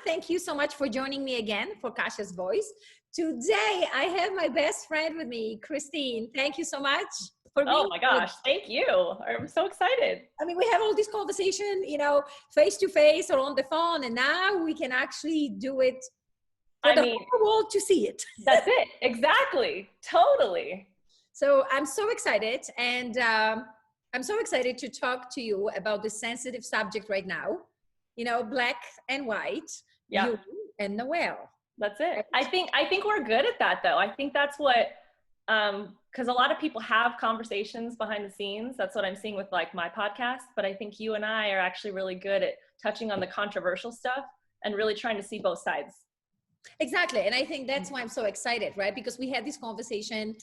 Thank you so much for joining me again for Kasia's Voice. Today, I have my best friend with me, Christine. Thank you so much for being Oh my gosh, thank you. I'm so excited. I mean, we have all this conversation, face to face or on the phone, and now we can actually do it for the whole world to see it. That's it. Exactly. Totally. So I'm so excited, and I'm so excited to talk to you about this sensitive subject right now. Black and white, you and Noel. That's it. I think we're good at that though. I think that's what, because a lot of people have conversations behind the scenes. That's what I'm seeing with like my podcast. But I think you and I are actually really good at touching on the controversial stuff and really trying to see both sides. Exactly. And I think that's why I'm so excited, right? Because we had this conversation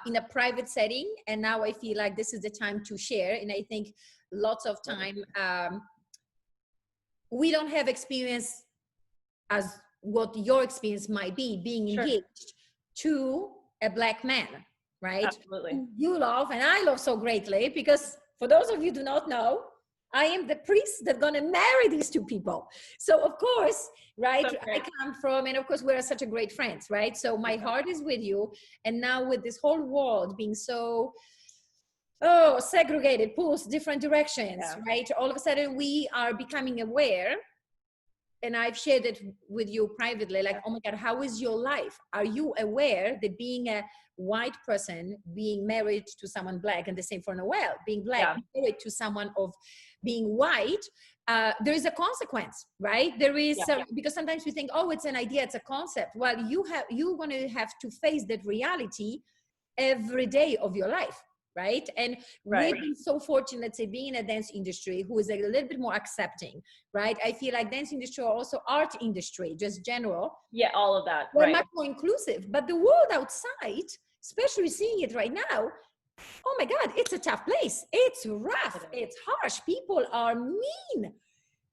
in a private setting, and now I feel like this is the time to share. And I think lots of time we don't have experience as what your experience might be being engaged to a Black man, right? Absolutely. You love, and I love so greatly, because for those of you who do not know, I am the priest that's going to marry these two people. So of course, right, I come from, and of course we're such a great friends, right? So my heart is with you. And now with this whole world being so, segregated, pulls different directions, right? All of a sudden we are becoming aware, and I've shared it with you privately, like, oh my God, how is your life? Are you aware that being a white person, being married to someone Black, and the same for Noel, being Black, married to someone of being white, there is a consequence, right? There is, because sometimes we think, oh, it's an idea, it's a concept. Well, you're going to have to face that reality every day of your life. Right. And we've been so fortunate, let's say, being in a dance industry who is a little bit more accepting, right? I feel like dance industry, or also art industry, just general. Yeah, all of that. We're much more inclusive. But the world outside, especially seeing it right now, oh my God, it's a tough place. It's rough. It's harsh. People are mean.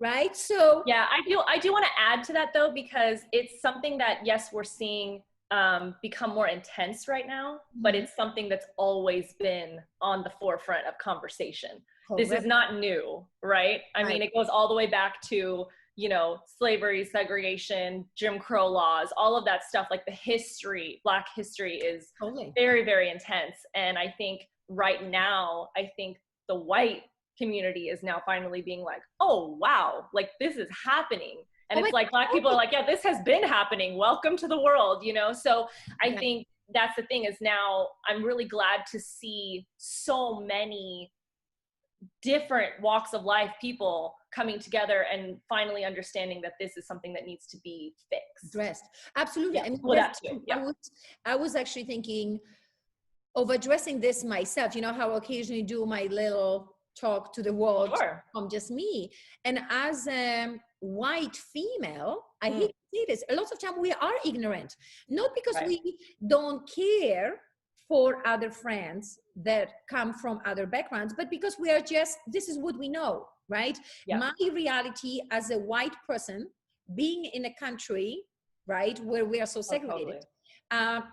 Right. So yeah, I do want to add to that though, because it's something that, yes, we're seeing become more intense right now, but it's something that's always been on the forefront of conversation. This is not new, right? I mean, it goes all the way back to, slavery, segregation, Jim Crow laws, all of that stuff. Like the history, Black history is very, very intense. And I think right now, the white community is now finally being like, oh, wow, like this is happening. And it's like Black people are like, yeah, this has been happening. Welcome to the world, So I think that's the thing, is now I'm really glad to see so many different walks of life, people coming together and finally understanding that this is something that needs to be fixed. Addressed. Absolutely. Yeah. I mean, that too. Yeah. I was actually thinking of addressing this myself. You know how I occasionally do my little talk to the world from just me. And as a white female, I hate to say this, a lot of time we are ignorant, not because we don't care for other friends that come from other backgrounds, but because we are just, this is what we know, right? My reality as a white person being in a country, right, where we are so segregated,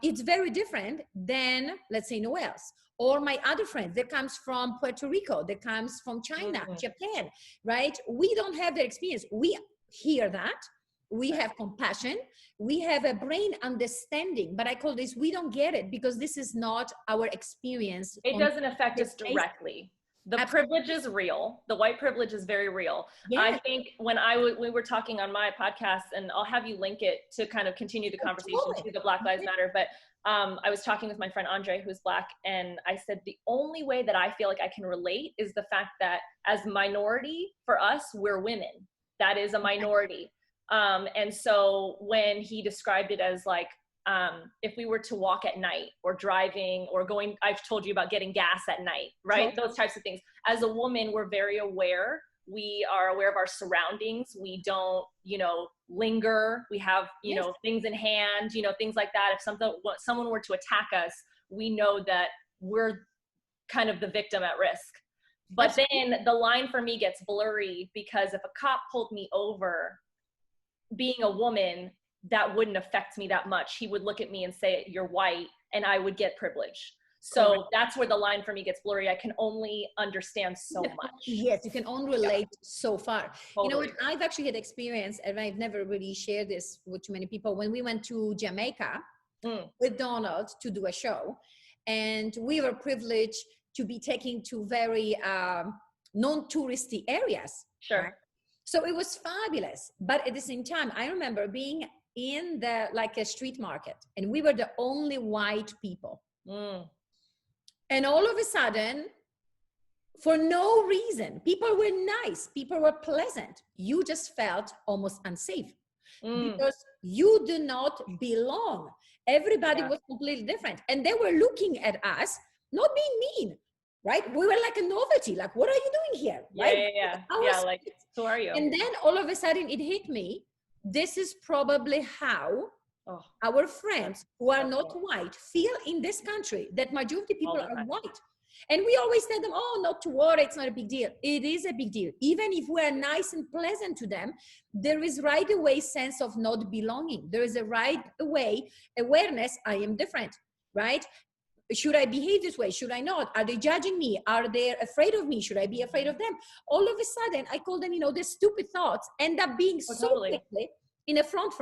it's very different than, let's say, Noel's. Or my other friends that comes from Puerto Rico, that comes from China, Japan, right? We don't have that experience. We hear that. We have compassion. We have a brain understanding, but I call this, we don't get it because this is not our experience. It doesn't affect us directly. The privilege is real. The white privilege is very real. I think when we were talking on my podcast, and I'll have you link it to kind of continue the conversation to the Black Lives Matter, but I was talking with my friend Andre, who's Black, and I said, the only way that I feel like I can relate is the fact that as minority, for us, we're women. That is a minority. And so when he described it as like, if we were to walk at night or driving or going, I've told you about getting gas at night, right? Those types of things. As a woman, we're very aware. We are aware of our surroundings. We don't, linger. We have, things in hand, things like that. If someone were to attack us, we know that we're kind of the victim at risk. But then the line for me gets blurry, because if a cop pulled me over, being a woman, that wouldn't affect me that much. He would look at me and say, you're white, and I would get privilege. So Correct. that's where the line for me gets blurry. I can only understand so much. Yes, you can only relate so far. Totally. You know what? I've actually had experience, and I've never really shared this with too many people. When we went to Jamaica with Donald to do a show, and we were privileged to be taken to very non-touristy areas. Sure. Right? So it was fabulous. But at the same time, I remember being in the like a street market, and we were the only white people. And all of a sudden, for no reason, people were nice, people were pleasant. You just felt almost unsafe because you do not belong. Everybody was completely different. And they were looking at us, not being mean, right? We were like a novelty, like, what are you doing here? Right? Yeah, like, who are you? And then all of a sudden it hit me. This is probably how our friends who are not white feel in this country, that majority of people are white. And we always tell them, oh, not to worry, it's not a big deal. It is a big deal. Even if we're nice and pleasant to them, there is right away sense of not belonging. There is a right away awareness, I am different, right? Should I behave this way? Should I not? Are they judging me? Are they afraid of me? Should I be afraid of them? All of a sudden, I call them, you know, the stupid thoughts end up being so quickly in a front,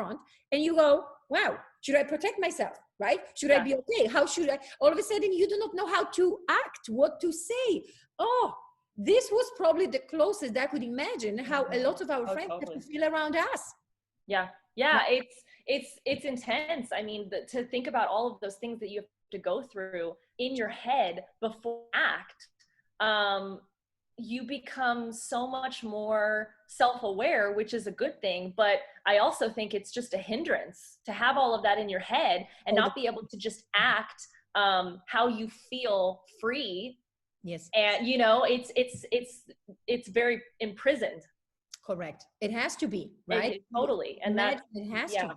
and you go, wow, should I protect myself, right? Should I be okay? How should I? All of a sudden, you do not know how to act, what to say. Oh, this was probably the closest I could imagine how a lot of our friends have to feel around us. Yeah, it's intense. I mean, to think about all of those things that you have to go through in your head before act, you become so much more self-aware, which is a good thing. But I also think it's just a hindrance to have all of that in your head and not be able to just act how you feel free. Yes. And you know, it's very imprisoned. Correct. It has to be, right? Totally. And that it has to be,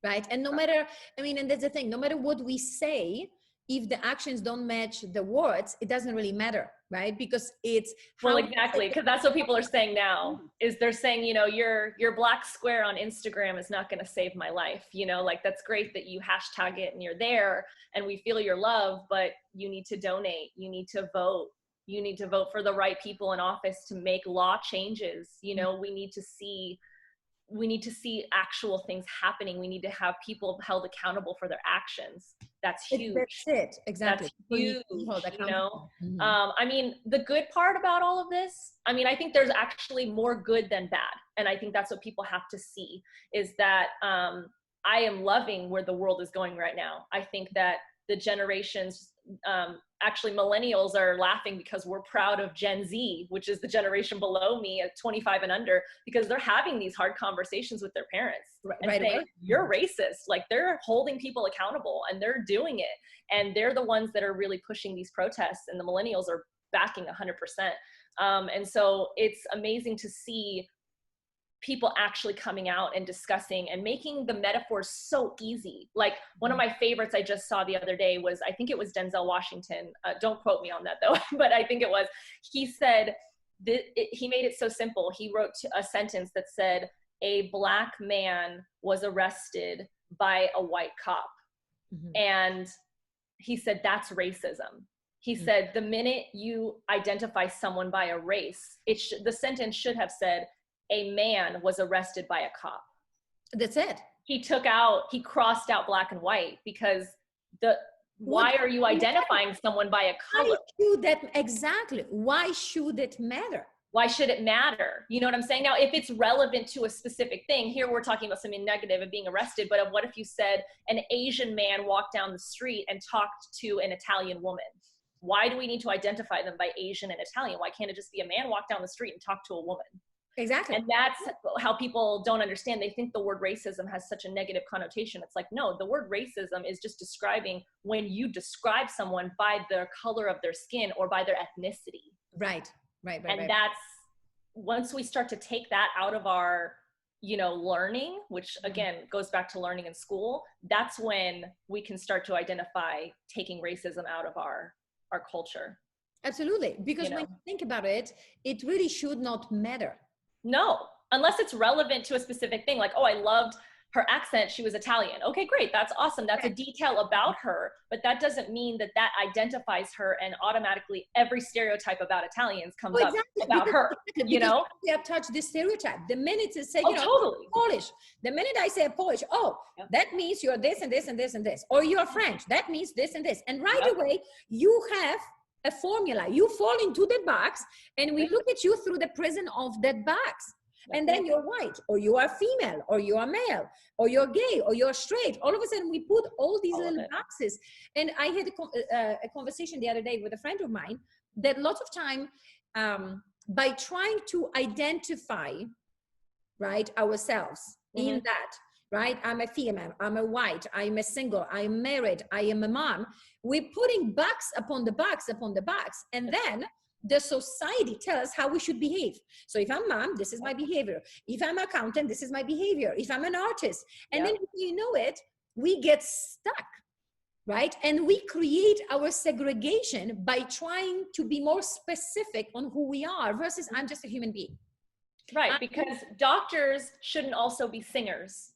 right? And no matter, I mean, and that's the thing, no matter what we say, if the actions don't match the words, it doesn't really matter, right? Because it's exactly, because that's what people are saying now, is they're saying, you know, your black square on Instagram is not going to save my life. You know, like, that's great that you hashtag it and you're there and we feel your love, but you need to donate, you need to vote. You need to vote for the right people in office to make law changes. You know, we need to see actual things happening. We need to have people held accountable for their actions. That's huge. That's it. Exactly. That's huge. You know, I mean, the good part about all of this, I mean, I think there's actually more good than bad. And I think that's what people have to see, is that I am loving where the world is going right now. I think that the generations, actually millennials are laughing because we're proud of Gen Z, which is the generation below me at 25 and under, because they're having these hard conversations with their parents and saying, you're racist. Like, they're holding people accountable and they're doing it. And they're the ones that are really pushing these protests, and the millennials are backing 100%. And so it's amazing to see people actually coming out and discussing and making the metaphors so easy. Like, one of my favorites I just saw the other day was, I think it was Denzel Washington. Don't quote me on that though, but I think it was. He said, he made it so simple. He wrote a sentence that said, a black man was arrested by a white cop. And he said, that's racism. He said, the minute you identify someone by a race, the sentence should have said, a man was arrested by a cop. That's it. He crossed out black and white, because why are you identifying someone by a color? Exactly. Why should it matter? Why should it matter? You know what I'm saying? Now, if it's relevant to a specific thing, here we're talking about something negative of being arrested, but what if you said an Asian man walked down the street and talked to an Italian woman? Why do we need to identify them by Asian and Italian? Why can't it just be a man walk down the street and talk to a woman? Exactly. And that's how people don't understand. They think the word racism has such a negative connotation. It's like, no, the word racism is just describing when you describe someone by the color of their skin or by their ethnicity. Right. And that's, once we start to take that out of our, you know, learning, which again goes back to learning in school, that's when we can start to identify taking racism out of our culture. Absolutely. Because when you think about it, it really should not matter. No, unless it's relevant to a specific thing. Like, oh, I loved her accent, she was Italian. Okay, great. That's awesome. That's a detail about her, but that doesn't mean that that identifies her and automatically every stereotype about Italians comes up about her, you know? We have touched this stereotype. The minute it say, totally. Polish, the minute I say Polish, that means you're this and this and this and this, or you're French, that means this and this. And right away, you have a formula. You fall into the box and we look at you through the prism of that box. And then you're white, or you are female, or you are male, or you're gay, or you're straight. All of a sudden, we put all these little boxes. And I had a conversation the other day with a friend of mine that lots of time, by trying to identify, right, ourselves in that, right? I'm a female, I'm a white, I'm a single, I'm married, I am a mom. We're putting box upon the box upon the box. And then the society tells us how we should behave. So if I'm mom, this is my behavior. If I'm an accountant, this is my behavior. If I'm an artist. And then you know it, we get stuck, right? And we create our segregation by trying to be more specific on who we are versus I'm just a human being. Right, because doctors shouldn't also be singers.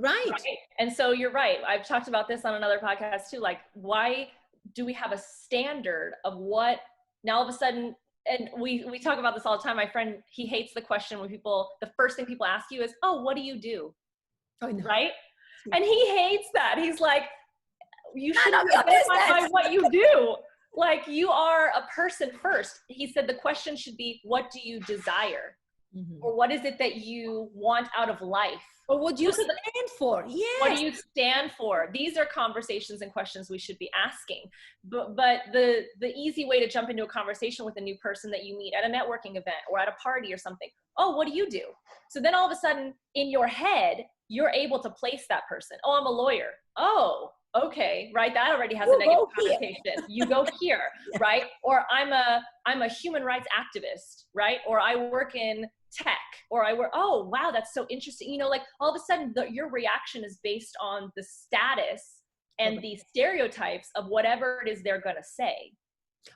Right. And so you're right. I've talked about this on another podcast too. Like, why do we have a standard of what now all of a sudden, and we talk about this all the time. My friend, he hates the question when the first thing people ask you is, oh, what do you do? Oh, no. Right? And he hates that. He's like, you shouldn't be identified by what you do. Like, you are a person first. He said the question should be, what do you desire? Or what is it that you want out of life? Or what do you stand for? Yes. What do you stand for? These are conversations and questions we should be asking. But the easy way to jump into a conversation with a new person that you meet at a networking event or at a party or something, oh, what do you do? So then all of a sudden in your head, you're able to place that person. Oh, I'm a lawyer. Oh, okay, right? That already has a negative connotation. You go here, right? Or I'm a human rights activist, right? Or I work in tech, or oh, wow, that's so interesting. You know, like all of a sudden your reaction is based on the status and the stereotypes of whatever it is they're going to say.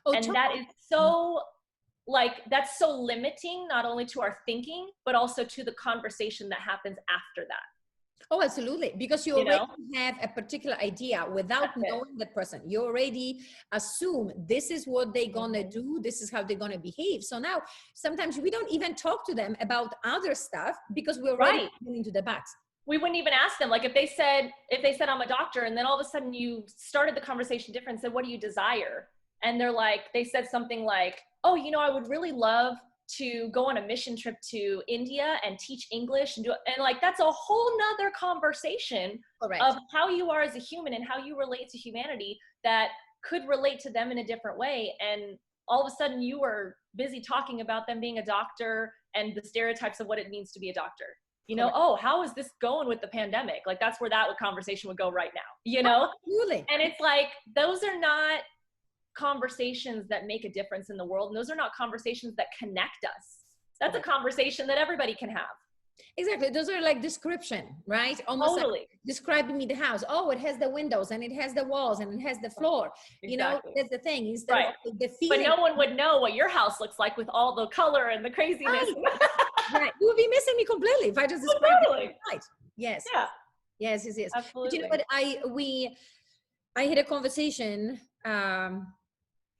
And that is so, like, that's so limiting, not only to our thinking, but also to the conversation that happens after that. Oh, absolutely. Because you already have a particular idea without knowing that person. You already assume this is what they're going to do. This is how they're going to behave. So now sometimes we don't even talk to them about other stuff because we're already into the box. We wouldn't even ask them. Like if they said, I'm a doctor, and then all of a sudden you started the conversation different and said, what do you desire? And they said something like, oh, you know, I would really love to go on a mission trip to India and teach English and like, that's a whole nother conversation of how you are as a human and how you relate to humanity that could relate to them in a different way. And all of a sudden you were busy talking about them being a doctor and the stereotypes of what it means to be a doctor. You know, oh, how is this going with the pandemic? Like that's where that conversation would go right now, you know? Absolutely. And it's like, those are not conversations that make a difference in the world. And those are not conversations that connect us. That's a conversation that everybody can have. Exactly. Those are like description, right? Almost like describing me the house. Oh, it has the windows and it has the walls and it has the floor. You know, that's the thing. Instead of the feeling. But no one would know what your house looks like with all the color and the craziness. Right. You would be missing me completely if I just described it right. Yes. Yeah. Yes. Absolutely. But you know what? I had a conversation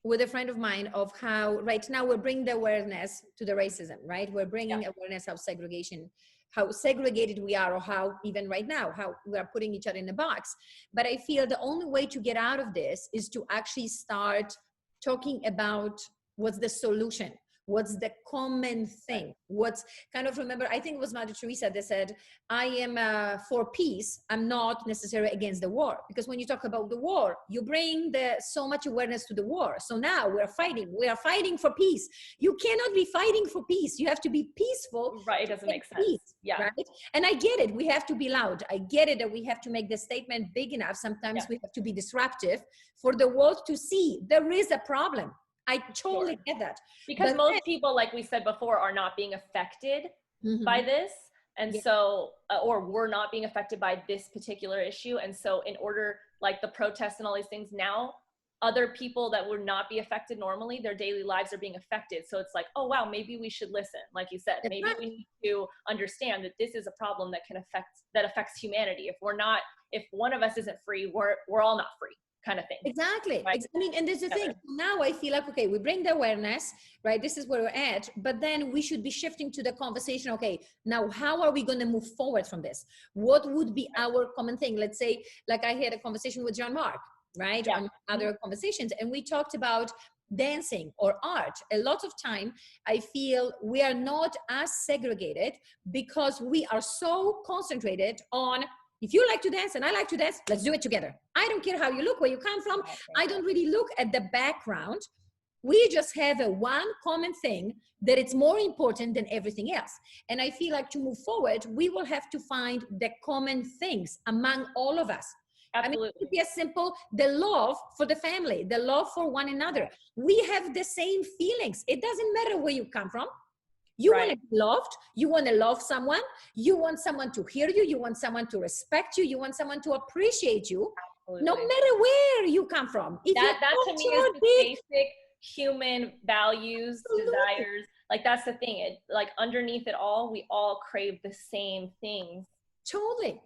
with a friend of mine of how right now we're bringing the awareness to the racism, right? We're bringing awareness of segregation, how segregated we are, or how even right now, how we are putting each other in a box. But I feel the only way to get out of this is to actually start talking about what's the solution. What's the common thing? What's kind of, remember, I think it was Mother Teresa that said, I am for peace. I'm not necessarily against the war. Because when you talk about the war, you bring so much awareness to the war. So now we're fighting. We are fighting for peace. You cannot be fighting for peace. You have to be peaceful. Right, it doesn't make sense. Peace, right? And I get it. We have to be loud. I get it that we have to make the statement big enough. Sometimes we have to be disruptive for the world to see there is a problem. I totally get that. Because most people, like we said before, are not being affected by this. And so, or we're not being affected by this particular issue. And so in order, like the protests and all these things now, other people that would not be affected normally, their daily lives are being affected. So it's like, oh, wow, maybe we should listen. Like you said, maybe we need to understand that this is a problem that affects humanity. If one of us isn't free, we're all not free, kind of thing. Exactly. Right? I mean, and there's the thing. Now I feel like, okay, we bring the awareness, right? This is where we're at, but then we should be shifting to the conversation. Okay, now how are we going to move forward from this? What would be our common thing? Let's say, like I had a conversation with Jean-Marc, right? Yeah. On other conversations, and we talked about dancing or art. A lot of time I feel we are not as segregated because we are so concentrated on, if you like to dance and I like to dance, let's do it together. I don't care how you look, where you come from. I don't really look at the background. We just have a one common thing that it's more important than everything else. And I feel like to move forward, we will have to find the common things among all of us. Absolutely. I mean, it could be as simple, the love for the family, the love for one another. We have the same feelings. It doesn't matter where you come from. You want to be loved. You want to love someone. You want someone to hear you. You want someone to respect you. You want someone to appreciate you. Absolutely. No matter where you come from. That to me is the basic human values, desires. Like that's the thing. Like underneath it all, we all crave the same things. Totally.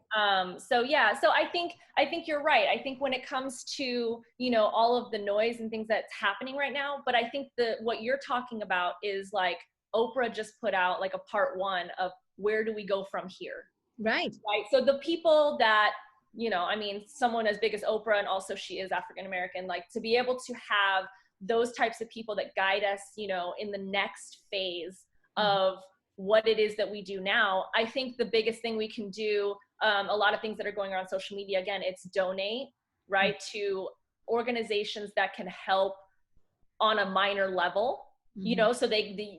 So I think you're right. I think when it comes to, all of the noise and things that's happening right now, but I think what you're talking about is like Oprah just put out like a part 1 of where do we go from here? Right. So the people that, someone as big as Oprah, and also she is African-American, like to be able to have those types of people that guide us, in the next phase of what it is that we do now. I think the biggest thing we can do, a lot of things that are going on social media, again, it's donate, right, to organizations that can help on a minor level, so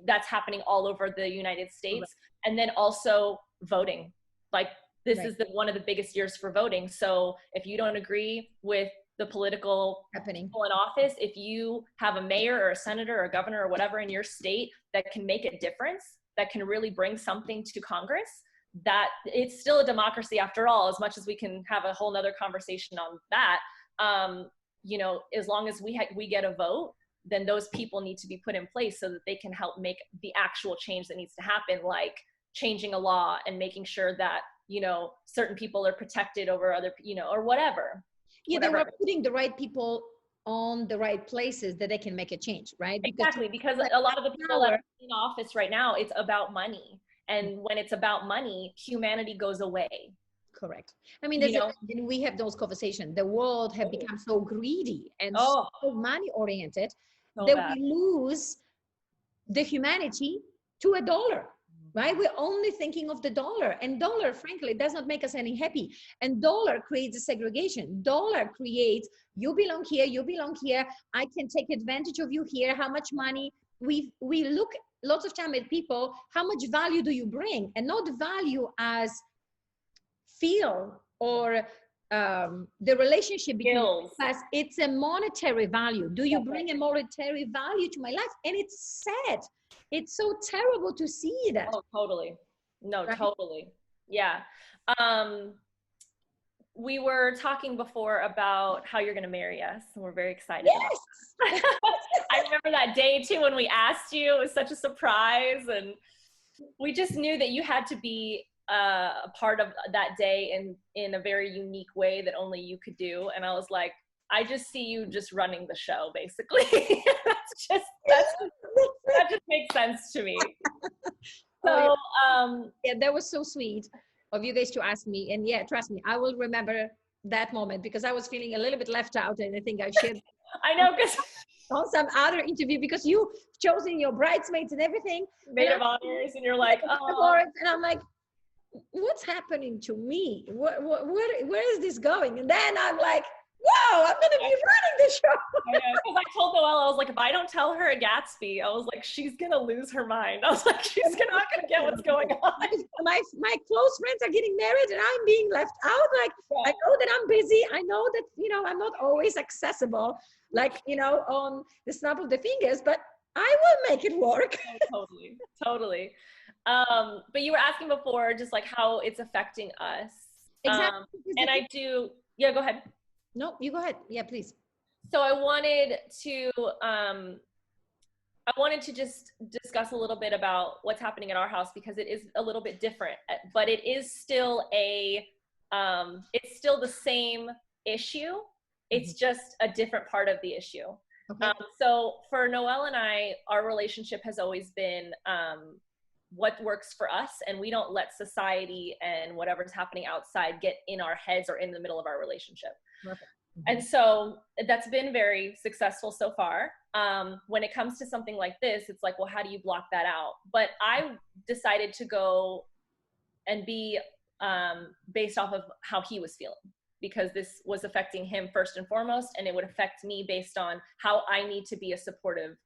that's happening all over the United States. And then also voting, like this is one of the biggest years for voting. So if you don't agree with the political people in office, if you have a mayor or a senator or a governor or whatever in your state that can make a difference, that can really bring something to Congress, that it's still a democracy after all, as much as we can have a whole nother conversation on that. As long as we get a vote, then those people need to be put in place so that they can help make the actual change that needs to happen, like changing a law and making sure that, certain people are protected over other, or whatever. Yeah, they were putting the right people on the right places that they can make a change, right? Because a lot of the people that are in office right now, it's about money. And when it's about money, humanity goes away. Correct. I mean, and we have those conversations. The world have become so greedy and so money oriented that we lose the humanity to a dollar, right? We're only thinking of the dollar, and dollar, frankly, does not make us any happy. And dollar creates a segregation. Dollar creates, you belong here. I can take advantage of you here. How much money? We look lots of time at people, how much value do you bring? And not value as feel or the relationship between us. It's a monetary value. Do you bring a monetary value to my life? And it's sad. It's so terrible to see that. Oh, totally. No, right? Totally. Yeah. We were talking before about how you're going to marry us, and we're very excited. Yes. I remember that day too when we asked you. It was such a surprise, and we just knew that you had to be a part of that day in a very unique way that only you could do. And I was like, I just see you just running the show, basically. that just makes sense to me. So yeah, that was so sweet of you guys to ask me. And yeah, trust me, I will remember that moment because I was feeling a little bit left out, and I think I shared I know, because on some other interview, because you chosen your bridesmaids and everything, maid of honors, and you're like, oh. And I'm like, what's happening to me? Where is this going? And then I'm like, whoa, I'm going to be running the show. Because I told Noelle, I was like, if I don't tell her a Gatsby, I was like, she's going to lose her mind. I was like, she's not going to get what's going on. My close friends are getting married and I'm being left out. Like, I know that I'm busy. I know that, I'm not always accessible, like, on the snap of the fingers, but I will make it work. Oh, totally. But you were asking before just like how it's affecting us. Exactly. And I do, yeah, go ahead. No, you go ahead. Yeah, please. So I wanted to just discuss a little bit about what's happening in our house, because it is a little bit different, but it is still it's still the same issue. It's just a different part of the issue. Okay. So for Noelle and I, our relationship has always been what works for us, and we don't let society and whatever's happening outside get in our heads or in the middle of our relationship. Perfect. And so that's been very successful so far. When it comes to something like this, it's like, well, how do you block that out? But I decided to go and be based off of how he was feeling, because this was affecting him first and foremost, and it would affect me based on how I need to be a supportive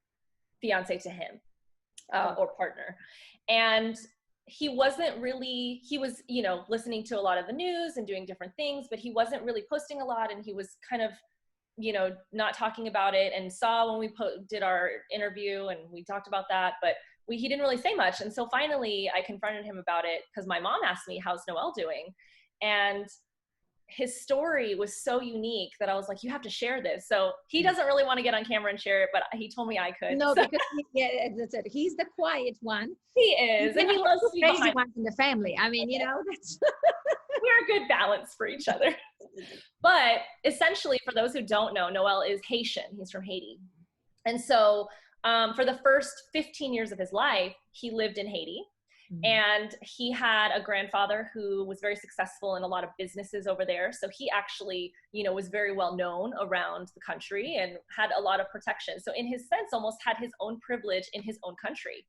fiance to him or partner. And he wasn't really, he was, you know, listening to a lot of the news and doing different things, but he wasn't really posting a lot, and he was kind of, you know, not talking about it, and saw when we did our interview and we talked about that, but he didn't really say much. And so finally I confronted him about it, because my mom asked me, how's Noelle doing? And his story was so unique that I was like, you have to share this. So he doesn't really want to get on camera and share it, but he told me I could. No, because that's it. He's the quiet one. He is, and he loves to be crazy one in the family. I mean, you know, that's we're a good balance for each other. But essentially, for those who don't know, Noelle is Haitian. He's from Haiti, and so for the first 15 years of his life, he lived in Haiti. And he had a grandfather who was very successful in a lot of businesses over there. So he actually, you know, was very well known around the country and had a lot of protection. So in his sense, almost had his own privilege in his own country.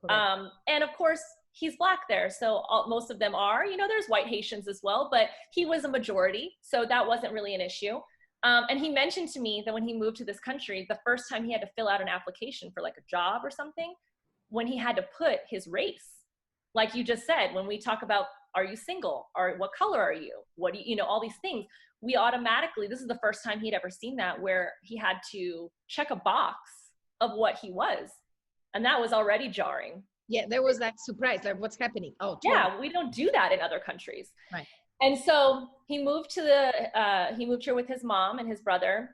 And of course, he's Black there. So most of them are, you know, there's white Haitians as well, but he was a majority. So that wasn't really an issue. And he mentioned to me that when he moved to this country, the first time he had to fill out an application for like a job or something, when he had to put his race. Like you just said, when we talk about, are you single? Or what color are you? What do you know, all these things, we automatically, this is the first time he'd ever seen that, where he had to check a box of what he was. And that was already jarring. Yeah, there was that surprise, like what's happening? Oh, yeah, we don't do that in other countries. Right. And so he moved here with his mom and his brother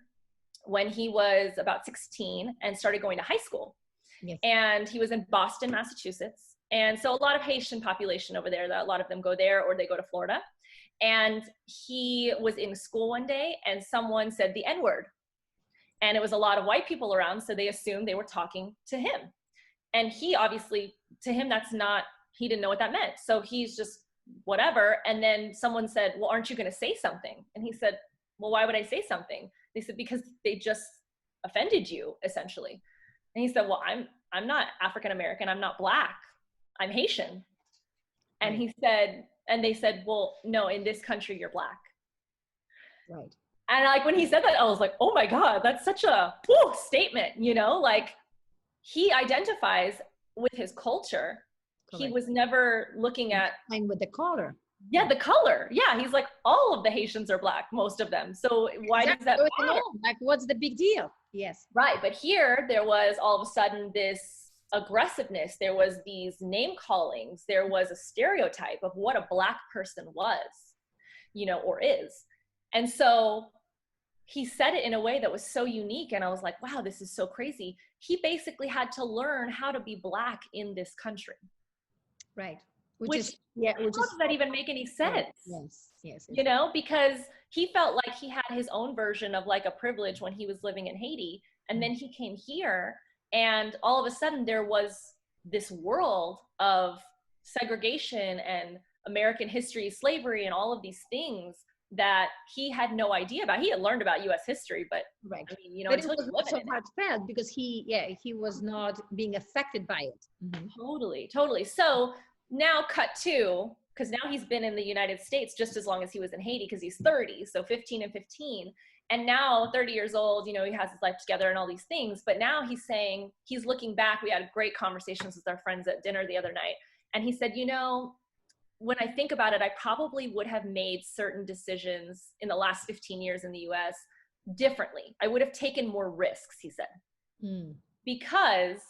when he was about 16 and started going to high school. Yes. And he was in Boston, Massachusetts. And so a lot of Haitian population over there, that a lot of them go there or they go to Florida. And he was in school one day and someone said the N-word. And it was a lot of white people around, so they assumed they were talking to him. And he obviously, to him, he didn't know what that meant. So he's just whatever. And then someone said, well, aren't you going to say something? And he said, well, why would I say something? They said, because they just offended you, essentially. And he said, well, I'm not African-American. I'm not Black. I'm Haitian. And he said, and they said, well, no, in this country, you're Black. Right. And like, when he said that, I was like, oh my God, that's such a statement, you know, like he identifies with his culture. Correct. He was never looking at. And with the color. Yeah, the color. Yeah. He's like, all of the Haitians are Black, most of them. So why does that matter? Like, what's the big deal? Yes. Right. But here there was all of a sudden this aggressiveness, there was these name callings, there was a stereotype of what a Black person was, you know, or is. And so he said it in a way that was so unique, and I was like, wow, this is so crazy. He basically had to learn how to be Black in this country. Right. How does that even make any sense? Yes. You know, because he felt like he had his own version of like a privilege when he was living in Haiti, and then he came here. And all of a sudden there was this world of segregation and American history, slavery, and all of these things that he had no idea about. He had learned about US history, but right. I mean, you know, but it was also heartfelt because he was not being affected by it. Mm-hmm. Totally. So now cut to, because now he's been in the United States just as long as he was in Haiti, because he's 30, so 15 and 15. And now 30 years old, you know, he has his life together and all these things. But now he's saying, he's looking back. We had great conversations with our friends at dinner the other night. And he said, you know, when I think about it, I probably would have made certain decisions in the last 15 years in the US differently. I would have taken more risks, he said, because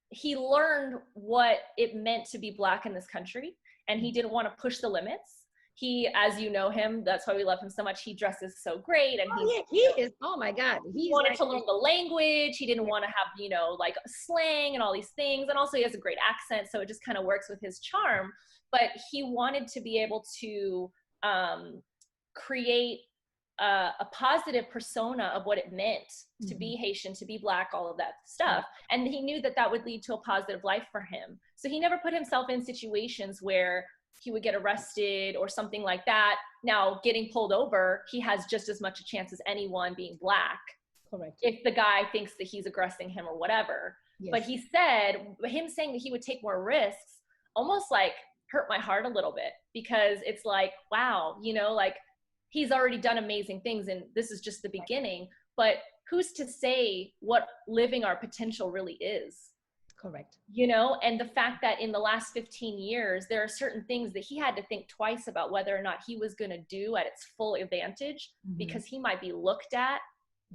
he learned what it meant to be Black in this country. And he didn't want to push the limits. He, as you know him, that's why we love him so much. He dresses so great, and he is. Oh my God, he wanted to learn the language. He didn't want to have, you know, like slang and all these things. And also, he has a great accent, so it just kind of works with his charm. But he wanted to be able to create a positive persona of what it meant to be Haitian, to be Black, all of that stuff. And he knew that that would lead to a positive life for him. So he never put himself in situations where he would get arrested or something like that. Now, getting pulled over, he has just as much a chance as anyone being Black. Correct. If the guy thinks that he's aggressing him or whatever. Yes. But he said, him saying that he would take more risks almost like hurt my heart a little bit, because it's like, wow, you know, like he's already done amazing things and this is just the beginning. But who's to say what living our potential really is? Correct. You know, and the fact that in the last 15 years, there are certain things that he had to think twice about whether or not he was going to do at its full advantage, because he might be looked at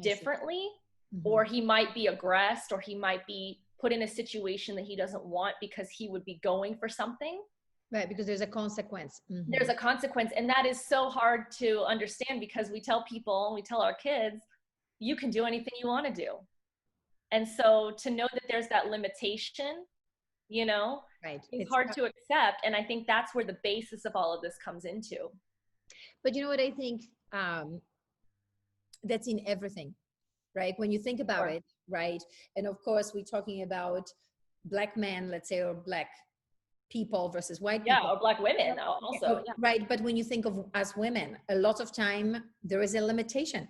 differently, or he might be aggressed, or he might be put in a situation that he doesn't want because he would be going for something. Right, because there's a consequence. There's a consequence. And that is so hard to understand, because we tell people, we tell our kids, you can do anything you want to do. And so to know that there's that limitation, you know, it's hard to accept. And I think that's where the basis of all of this comes into. But you know what I think? That's in everything, right? When you think about it, right? And of course, we're talking about Black men, let's say, or Black people versus white people. Yeah, or Black women also. Yeah. Right, but when you think of as women, a lot of time there is a limitation.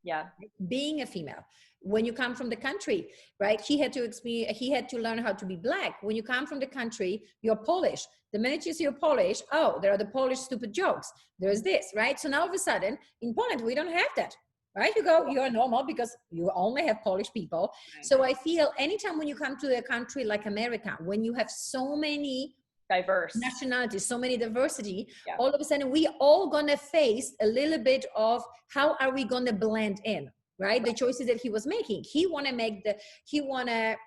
Yeah. Being a female. When you come from the country, right? He had to learn how to be Black. When you come from the country, you're Polish. The minute you see you're Polish, oh, there are the Polish stupid jokes. There's this, right? So now all of a sudden, in Poland, we don't have that, right? You go, you're normal because you only have Polish people. Right. So I feel anytime when you come to a country like America, when you have so many diverse nationalities, so many diversity, all of a sudden we all gonna face a little bit of how are we gonna blend in, right? The choices that he was making. He wanna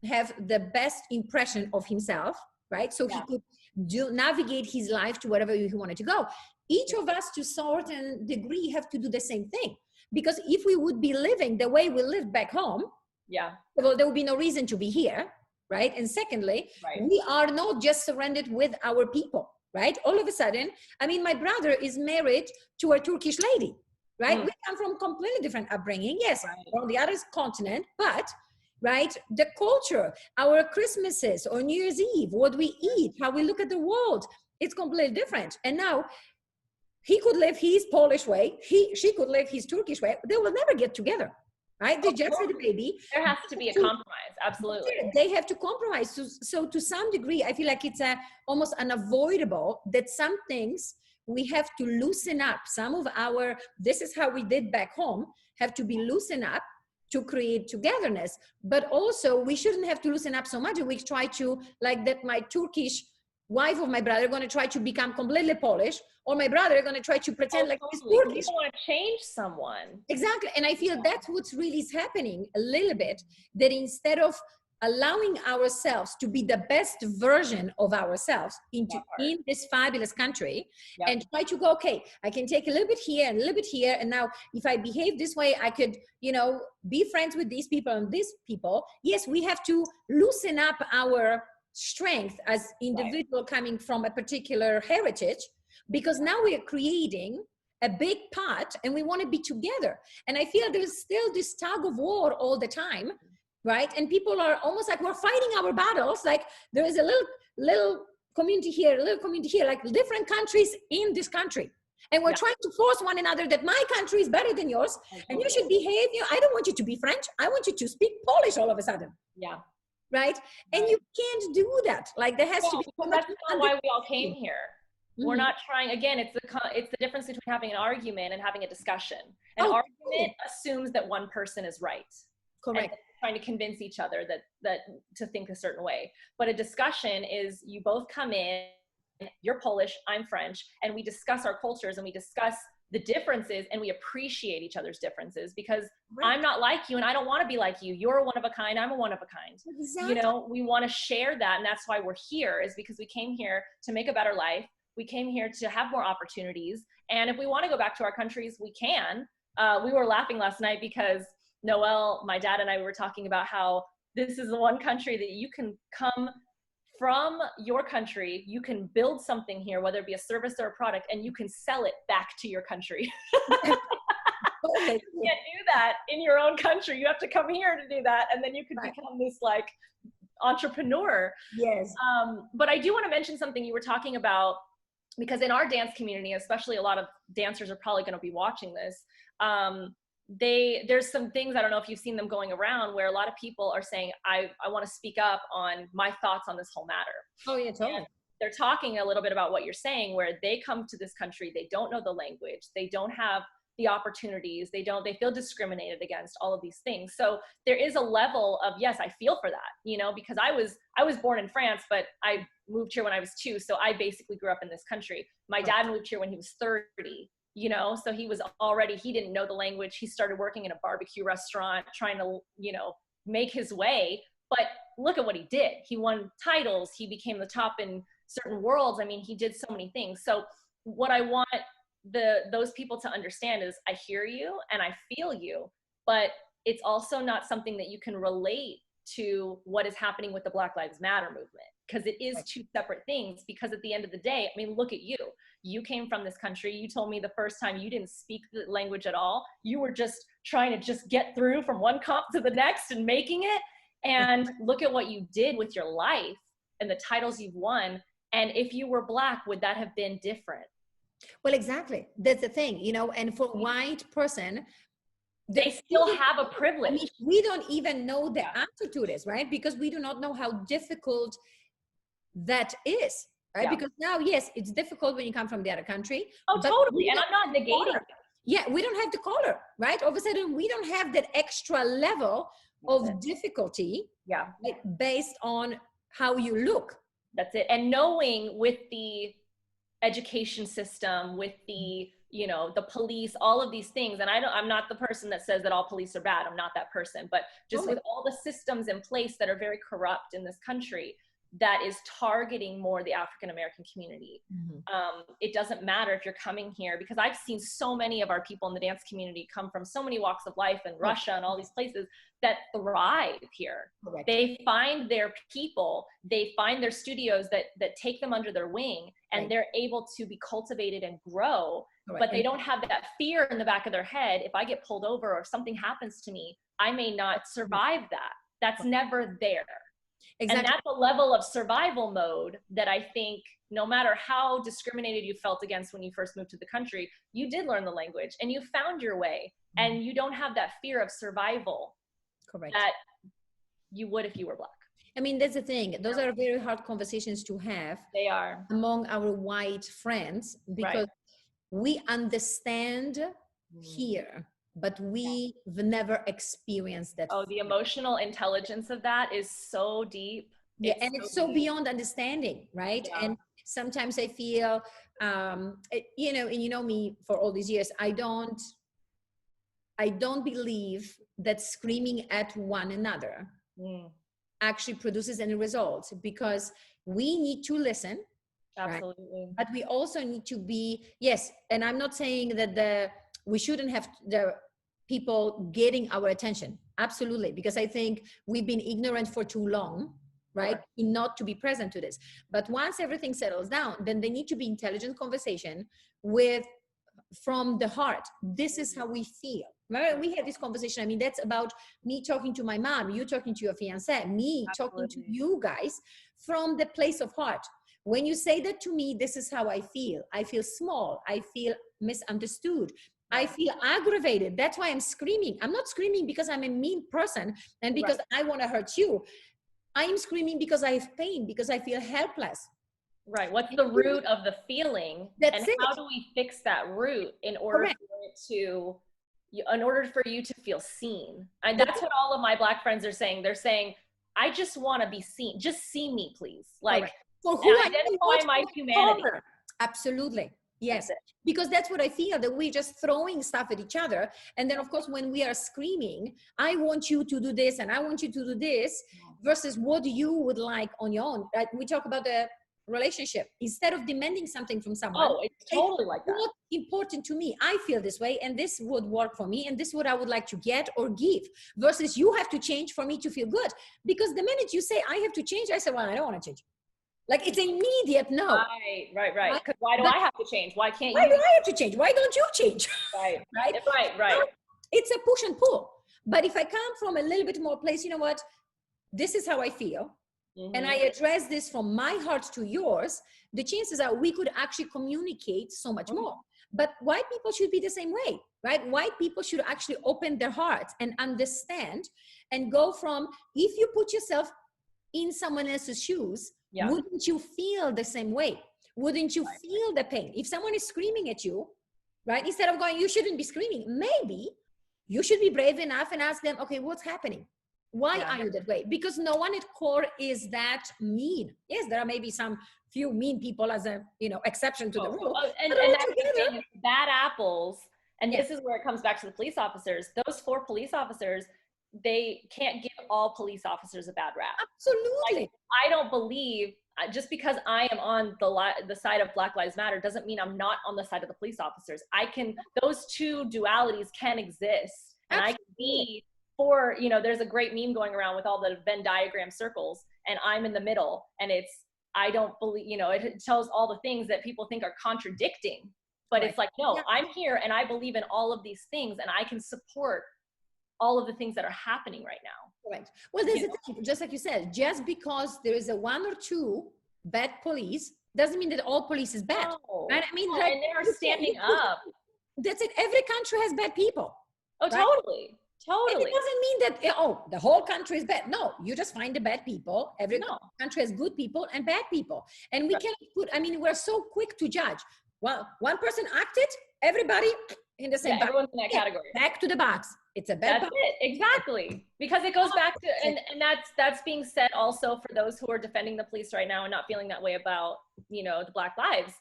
have the best impression of himself, right? So he could navigate his life to wherever he wanted to go. Each of us to a certain degree have to do the same thing. Because if we would be living the way we lived back home, well, there would be no reason to be here. Right. And secondly, we are not just surrendered with our people, right? All of a sudden, I mean, my brother is married to a Turkish lady, right? We come from completely different upbringing. Yes, on the other continent, but right, the culture, our Christmases or New Year's Eve, what we eat, how we look at the world, it's completely different. And now he could live his Polish way, she could live his Turkish way. They will never get together. Right? They just had a baby. There has to be a compromise. Absolutely. They have to compromise. So to some degree, I feel like it's almost unavoidable that some things we have to loosen up. Some of this is how we did back home, have to be loosened up to create togetherness. But also we shouldn't have to loosen up so much. We try to, like that my Turkish wife of my brother going to try to become completely Polish, or my brother going to try to pretend like he's Turkish. You don't want to change someone. Exactly. And I feel that's what's really is happening a little bit, that instead of allowing ourselves to be the best version of ourselves in this fabulous country and try to go, okay, I can take a little bit here and a little bit here. And now if I behave this way, I could, you know, be friends with these people and these people. Yes, we have to loosen up our strength as individual coming from a particular heritage, because now we are creating a big pot and we want to be together. And I feel there's still this tug of war all the time, right? And people are almost like we're fighting our battles. Like there is a little community here, a little community here, like different countries in this country. And we're trying to force one another that my country is better than yours. And you should behave. I don't want you to be French. I want you to speak Polish all of a sudden. Yeah. Right? And you can't do that. Like there has to be. That's not why we all came here. We're not trying, again, it's the difference between having an argument and having a discussion. An argument assumes that one person is right. Correct. Trying to convince each other that to think a certain way. But a discussion is you both come in, you're Polish, I'm French, and we discuss our cultures and we discuss the differences and we appreciate each other's differences, because I'm not like you and I don't want to be like you. You're a one of a kind, I'm a one of a kind. Exactly. You know, we want to share that, and that's why we're here, is because we came here to make a better life. We came here to have more opportunities. And if we want to go back to our countries, we can. We were laughing last night because Noelle, my dad, and I were talking about how this is the one country that you can come from your country, you can build something here, whether it be a service or a product, and you can sell it back to your country. You can't do that in your own country. You have to come here to do that, and then you can become this like entrepreneur. Yes. But I do want to mention something you were talking about, because in our dance community, especially a lot of dancers are probably going to be watching this. There's some things, I don't know if you've seen them going around, where a lot of people are saying, I want to speak up on my thoughts on this whole matter. Oh yeah, totally. And they're talking a little bit about what you're saying, where they come to this country, they don't know the language, they don't have the opportunities, they feel discriminated against, all of these things. So there is a level of, yes, I feel for that, you know, because I was born in France, but I moved here when I was 2. So I basically grew up in this country. My dad moved here when he was 30, you know, so he didn't know the language. He started working in a barbecue restaurant, trying to, you know, make his way. But look at what he did. He won titles. He became the top in certain worlds. I mean, he did so many things. So what I want those people to understand is, I hear you and I feel you, but it's also not something that you can relate to what is happening with the Black Lives Matter movement, because it is 2 separate things. Because at the end of the day, I mean, look at you. You came from this country. You told me the first time you didn't speak the language at all. You were just trying to just get through from one comp to the next and making it. And look at what you did with your life and the titles you've won. And if you were Black, would that have been different? Well, exactly. That's the thing, you know, and for white person, they still have a privilege. I mean, we don't even know the answer to this, right? Because we do not know how difficult that is, right? Yeah. Because now, yes, it's difficult when you come from the other country. Oh, totally. And I'm not negating it. Yeah, we don't have the color, right? All of a sudden, we don't have that extra level of difficulty, like, based on how you look. That's it. And knowing with the education system, with the, you know, the police, all of these things. And I'm not the person that says that all police are bad. I'm not that person, but just with all the systems in place that are very corrupt in this country, that is targeting more the African-American community. It doesn't matter if you're coming here, because I've seen so many of our people in the dance community come from so many walks of life in Russia and all these places that thrive here. Correct. They find their people, they find their studios that take them under their wing, and they're able to be cultivated and grow, but they don't have that fear in the back of their head. If I get pulled over or if something happens to me, I may not survive that. That's never there. Exactly. And that's a level of survival mode that I think, no matter how discriminated you felt against when you first moved to the country, you did learn the language and you found your way, and you don't have that fear of survival that you would if you were Black. I mean, that's the thing. Those are very hard conversations to have. They are. Among our white friends, because we understand here, but we've never experienced that. Oh, the emotional intelligence of that is so deep. Yeah, and it's so beyond understanding, right? Yeah. And sometimes I feel, you know, and you know me for all these years, I don't believe that screaming at one another actually produces any results, because we need to listen. Absolutely. Right? But we also need to be, yes, and I'm not saying that we shouldn't have the people getting our attention. Absolutely. Because I think we've been ignorant for too long, right? Not to be present to this. But once everything settles down, then there need to be intelligent conversation from the heart. This is how we feel. Remember, we had this conversation. I mean, that's about me talking to my mom, you talking to your fiance, me talking to you guys from the place of heart. When you say that to me, this is how I feel. I feel small. I feel misunderstood. I feel aggravated. That's why I'm screaming. I'm not screaming because I'm a mean person and because I want to hurt you. I'm screaming because I have pain, because I feel helpless. Right. What's the root of the feeling? And how do we fix that root in order for you to feel seen? And that's what all of my Black friends are saying. They're saying, I just want to be seen. Just see me, please. Like, identify my humanity. Absolutely. Yes, because that's what I feel, that we're just throwing stuff at each other. And then, of course, when we are screaming, I want you to do this and I want you to do this versus what you would like on your own. We talk about the relationship instead of demanding something from someone. Oh, it's totally like that. What's important to me? I feel this way, and this would work for me, and this is what I would like to get or give, versus you have to change for me to feel good. Because the minute you say I have to change, I say, well, I don't want to change. Like, it's immediate no. Right. Because why do I have to change? Why can't you? Why do I have to change? Why don't you change? Right. Right. So it's a push and pull. But if I come from a little bit more place, you know what? This is how I feel. Mm-hmm. And I address this from my heart to yours, the chances are we could actually communicate so much more. But white people should be the same way, right? White people should actually open their hearts and understand and go from, if you put yourself in someone else's shoes, wouldn't you feel the same way? Wouldn't you feel the pain? If someone is screaming at you, right? Instead of going, you shouldn't be screaming, maybe you should be brave enough and ask them, okay, what's happening? Why are you that way? Because no one at core is that mean. Yes, there are maybe some few mean people as a, exception to the rule. And that's the thing, bad apples. And this is where it comes back to the police officers. Those 4 police officers, they can't give all police officers a bad rap. Absolutely. Like, I don't believe, just because I am on the side of Black Lives Matter doesn't mean I'm not on the side of the police officers. Those two dualities can exist. And I can be for, there's a great meme going around with all the Venn diagram circles, and I'm in the middle, and I don't believe, it tells all the things that people think are contradicting, but it's like, no, I'm here and I believe in all of these things, and I can support all of the things that are happening right now. Right. Well, there's just like you said, just because there is a 1 or 2 bad police doesn't mean that all police is bad. No. Right? I mean, and they're standing up. That's it. Every country has bad people. Oh, right? Totally. And it doesn't mean that, the whole country is bad. No, you just find the bad people. Every country has good people and bad people. And we can't we're so quick to judge. Well, one person acted, everybody in the same box. Everyone's in that category. Back to the box. It's a bad box. It. Exactly. Because it goes back to, and that's being said also for those who are defending the police right now and not feeling that way about, the Black lives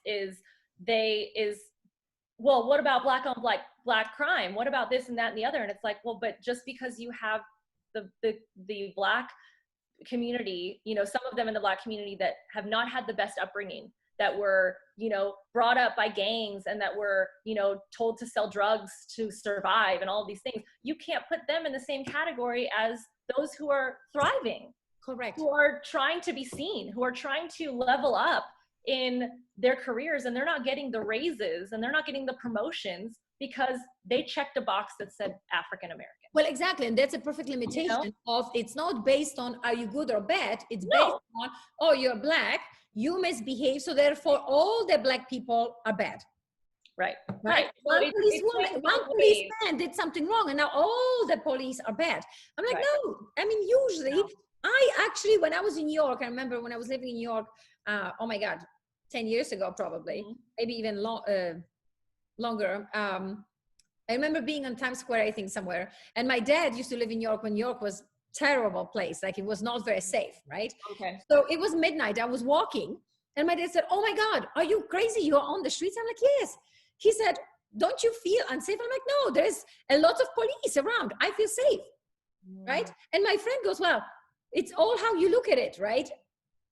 well, what about black on black crime? What about this and that and the other? And it's like, well, but just because you have the Black community, some of them in the Black community that have not had the best upbringing, that were, brought up by gangs, and that were, told to sell drugs to survive and all of these things, you can't put them in the same category as those who are thriving. Correct. Who are trying to be seen, who are trying to level up in their careers, and they're not getting the raises and they're not getting the promotions because they checked a box that said African American. Well, exactly. And that's a perfect limitation of, it's not based on are you good or bad. It's based on, oh, you're Black, you misbehave, so therefore all the Black people are bad. Right. One policeman did something wrong, and now all the police are bad. I'm like, no. I mean, usually I actually, when I was in New York, I remember when I was living in New York, 10 years ago, probably, maybe even longer. I remember being on Times Square, I think somewhere. And my dad used to live in New York when New York was a terrible place. Like, it was not very safe, right? Okay. So it was midnight. I was walking, and my dad said, oh my God, are you crazy? You're on the streets? I'm like, yes. He said, don't you feel unsafe? I'm like, no, there's a lot of police around. I feel safe, right? And my friend goes, well, it's all how you look at it, right?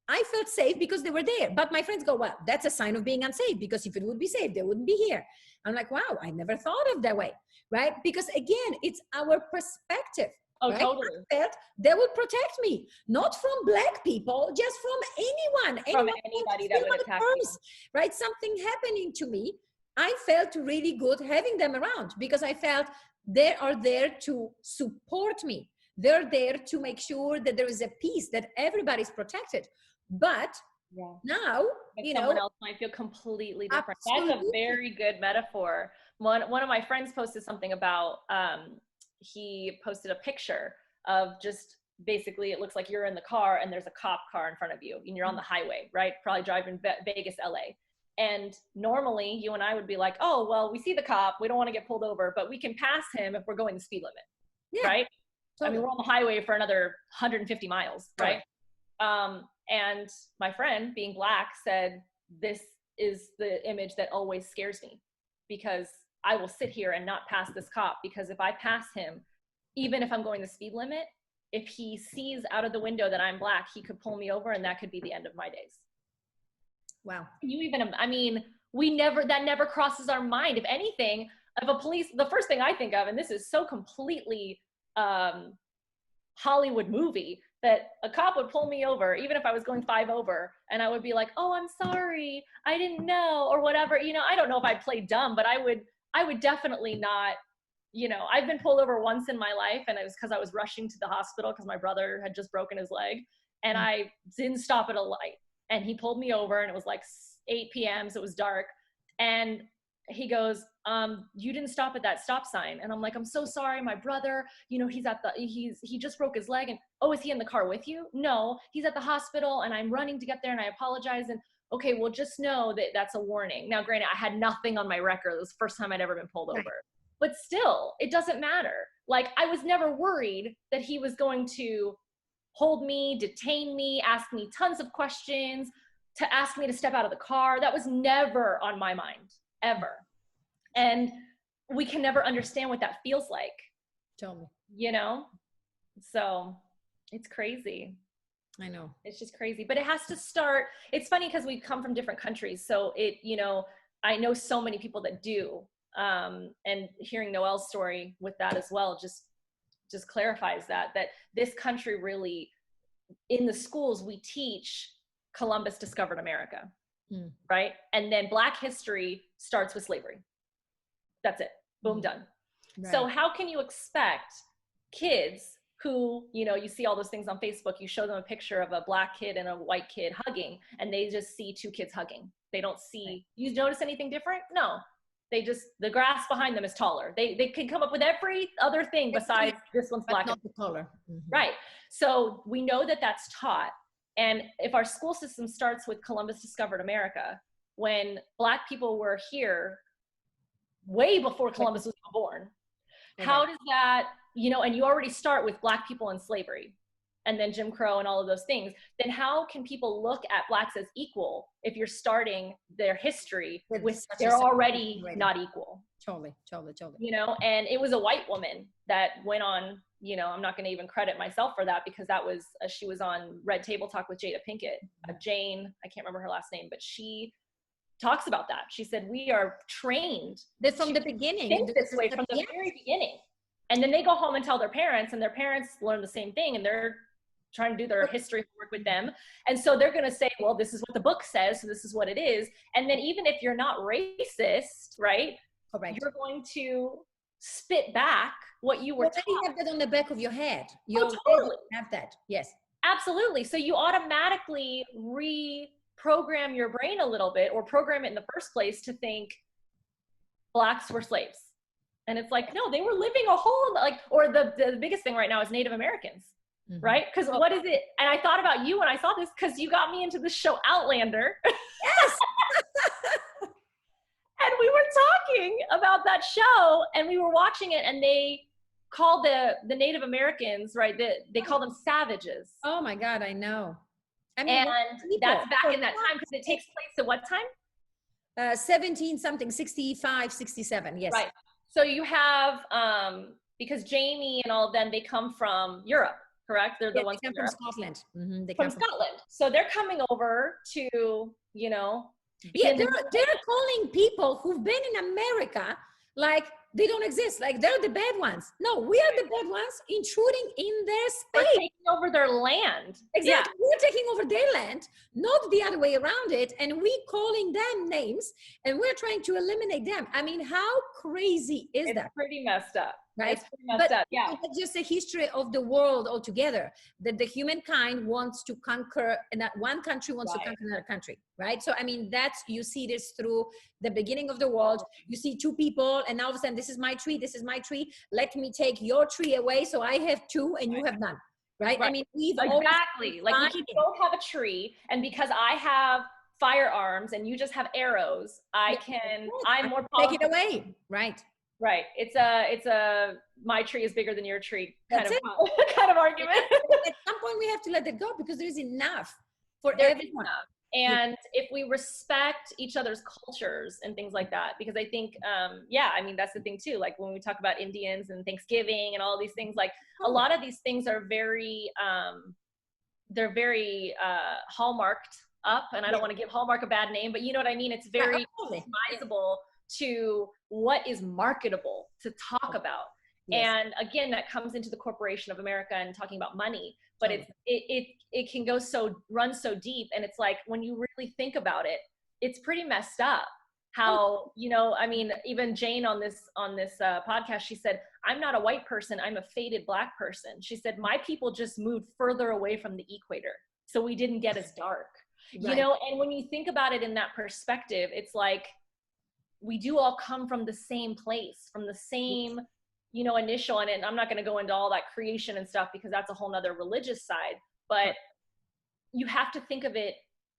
I felt safe because they were there. But my friends go, well, that's a sign of being unsafe, because if it would be safe, they wouldn't be here. I'm like, wow, I never thought of that way, right? Because again, it's our perspective. Oh, right? totally. They will protect me, not from Black people, just from anyone. From anybody that would attack me. Right? Something happening to me. I felt really good having them around, because I felt they are there to support me. They're there to make sure that there is a peace, that everybody's protected. But now, someone else might feel completely different. Absolutely. That's a very good metaphor. One of my friends posted something about, he posted a picture of just basically, it looks like you're in the car and there's a cop car in front of you and you're on the highway, right? Probably driving Vegas, LA. And normally you and I would be like, oh, well, we see the cop, we don't want to get pulled over, but we can pass him if we're going the speed limit, right? Totally. I mean, we're on the highway for another 150 miles, right? And my friend, being Black, said, this is the image that always scares me, because I will sit here and not pass this cop, because if I pass him, even if I'm going the speed limit, if he sees out of the window that I'm Black, he could pull me over, and that could be the end of my days. Wow. You even, I mean, that never crosses our mind. If anything, the first thing I think of, and this is so completely Hollywood movie, that a cop would pull me over, even if I was going 5 over, and I would be like, oh, I'm sorry, I didn't know, or whatever. You know, I don't know if I'd play dumb, but I would definitely not, you know, I've been pulled over once in my life, and it was because I was rushing to the hospital because my brother had just broken his leg, and I didn't stop at a light, and he pulled me over, and it was like 8 p.m., so it was dark, and he goes, you didn't stop at that stop sign. And I'm like, I'm so sorry, my brother, you know, he just broke his leg. And, oh, is he in the car with you? No, he's at the hospital, and I'm running to get there, and I apologize. And okay, well, just know that that's a warning. Now, granted, I had nothing on my record. It was the first time I'd ever been pulled over. But still, it doesn't matter. Like, I was never worried that he was going to hold me, detain me, ask me tons of questions, to ask me to step out of the car. That was never on my mind, ever. And we can never understand what that feels like. Tell me. You know? So it's crazy. I know. It's just crazy. But it has to start. It's funny because we come from different countries. So you know, I know so many people that do. And hearing Noelle's story with that as well just clarifies that this country really, in the schools, we teach Columbus discovered America, right? And then Black history starts with slavery. That's it. Boom, done. Right. So how can you expect kids who, you know, you see all those things on Facebook, you show them a picture of a Black kid and a white kid hugging, and they just see 2 kids hugging. They don't see, you notice anything different? No. The grass behind them is taller. They can come up with every other thing besides this one's Black. Not the color. Right. So we know that that's taught. And if our school system starts with Columbus discovered America, when Black people were here way before Columbus was born, how does that, you know, and you already start with Black people in slavery and then Jim Crow and all of those things, then how can people look at Blacks as equal if you're starting their history with they're already not equal? Totally. You know, and it was a white woman that went on, you know, I'm not going to even credit myself for that because that was, she was on Red Table Talk with Jada Pinkett, Jane, I can't remember her last name, but she talks about that. She said, we are trained from the beginning. Think this way from the very beginning. And then they go home and tell their parents, and their parents learn the same thing, and they're trying to do their history work with them. And so they're going to say, well, this is what the book says, so this is what it is. And then even if you're not racist, right? Correct. You're going to spit back what you were taught. You have that on the back of your head. You totally have that. Yes. Absolutely. So you automatically reprogram your brain a little bit, or program it in the first place to think Blacks were slaves. And it's like, no, they were living a whole, like, or the biggest thing right now is Native Americans, right? Because what is it? And I thought about you when I saw this, because you got me into the show Outlander. Yes. And we were talking about that show, and we were watching it, and they called the Native Americans, right? They call them savages. Oh my God, I know. I mean, and that's back in that time, because it takes place at what time? 17 something, 65, 67. Yes. Right. So you have, because Jamie and all of them, they come from Europe, correct? They're the ones they come from Scotland. They come from Scotland. So they're coming over to, you know. Yeah, they're calling people who've been in America like they don't exist. Like they're the bad ones. No, we are the bad ones intruding in their space. We're taking over their land. Exactly. Yeah. We're taking over their land, not the other way around it. And we calling them names, and we're trying to eliminate them. I mean, how crazy is that? It's pretty messed up. Right? It's pretty messed up. Yeah. It's just a history of the world altogether, that the humankind wants to conquer, and that one country wants to conquer another country, right? So, I mean, you see this through the beginning of the world. You see 2 people, and all of a sudden, this is my tree, this is my tree. Let me take your tree away, so I have 2 and you have none, right? I mean, exactly. Like, we both have a tree, and because I have firearms and you just have arrows, I'm more powerful. Take it away, right? Right. It's a my tree is bigger than your tree kind of argument. At some point we have to let it go, because there's enough for everyone. And if we respect each other's cultures and things like that, because I think, I mean, that's the thing too. Like when we talk about Indians and Thanksgiving and all these things, like a lot of these things are very, they're very hallmarked up, and I don't want to give Hallmark a bad name, but you know what I mean? It's very customizable to what is marketable to talk about. And again, that comes into the corporation of America and talking about money, but it can run so deep. And it's like, when you really think about it, it's pretty messed up how, you know, I mean, even Jane on this podcast, she said, I'm not a white person, I'm a faded Black person. She said, my people just moved further away from the equator, so we didn't get as dark, you know? And when you think about it in that perspective, it's like, we do all come from the same place, from the same, you know, initial, and I'm not going to go into all that creation and stuff because that's a whole nother religious side, but you have to think of it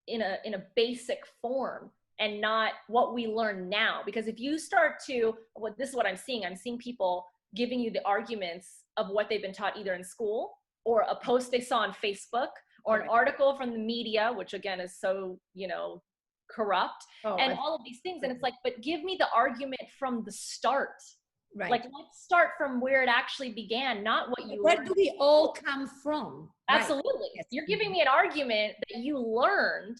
in a basic form and not what we learn now. Because if you start to, this is what I'm seeing people giving you the arguments of what they've been taught either in school or a post they saw on Facebook or an article from the media, which again is so, you know, corrupt, and all of these things. And it's like, but give me the argument from the start. Right. Like, let's start from where it actually began, not what you Where do we all come from? Absolutely. Right. You're giving me an argument that you learned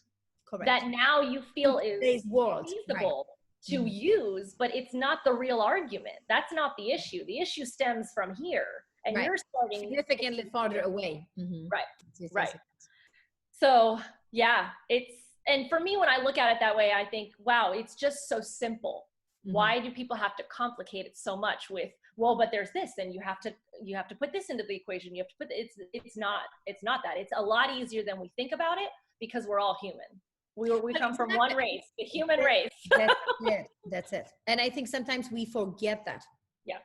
that now you feel is feasible to use, but it's not the real argument. That's not the issue. The issue stems from here, and you're starting significantly farther away. Right. So yeah, and for me, when I look at it that way, I think, wow, it's just so simple. Why do people have to complicate it so much with, well, but there's this, and you have to put this into the equation. You have to put it's not that. It's a lot easier than we think about it, because we're all human. We come from one race, the human race. That's it. And I think sometimes we forget that. Yeah.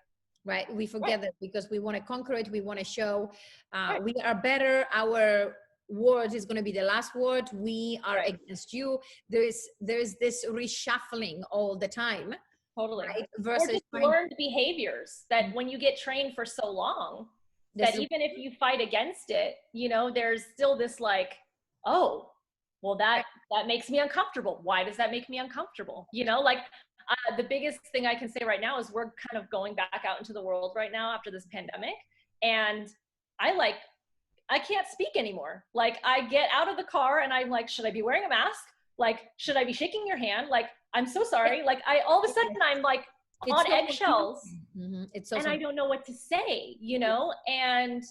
Right. We forget that because we want to conquer it. We want to show we are better. Our word is going to be the last word. We are against you. There's this reshuffling all the time. Totally. Right? Versus or just learned behaviors that when you get trained for so long, that even if you fight against it, you know, there's still this like, oh, well, that makes me uncomfortable. Why does that make me uncomfortable? You know, like the biggest thing I can say right now is we're kind of going back out into the world right now after this pandemic. And I can't speak anymore. Like, I get out of the car and I'm like, should I be wearing a mask? Like, should I be shaking your hand? Like, I'm so sorry. Like, all of a sudden I'm like on eggshells and I don't know what to say, you know? And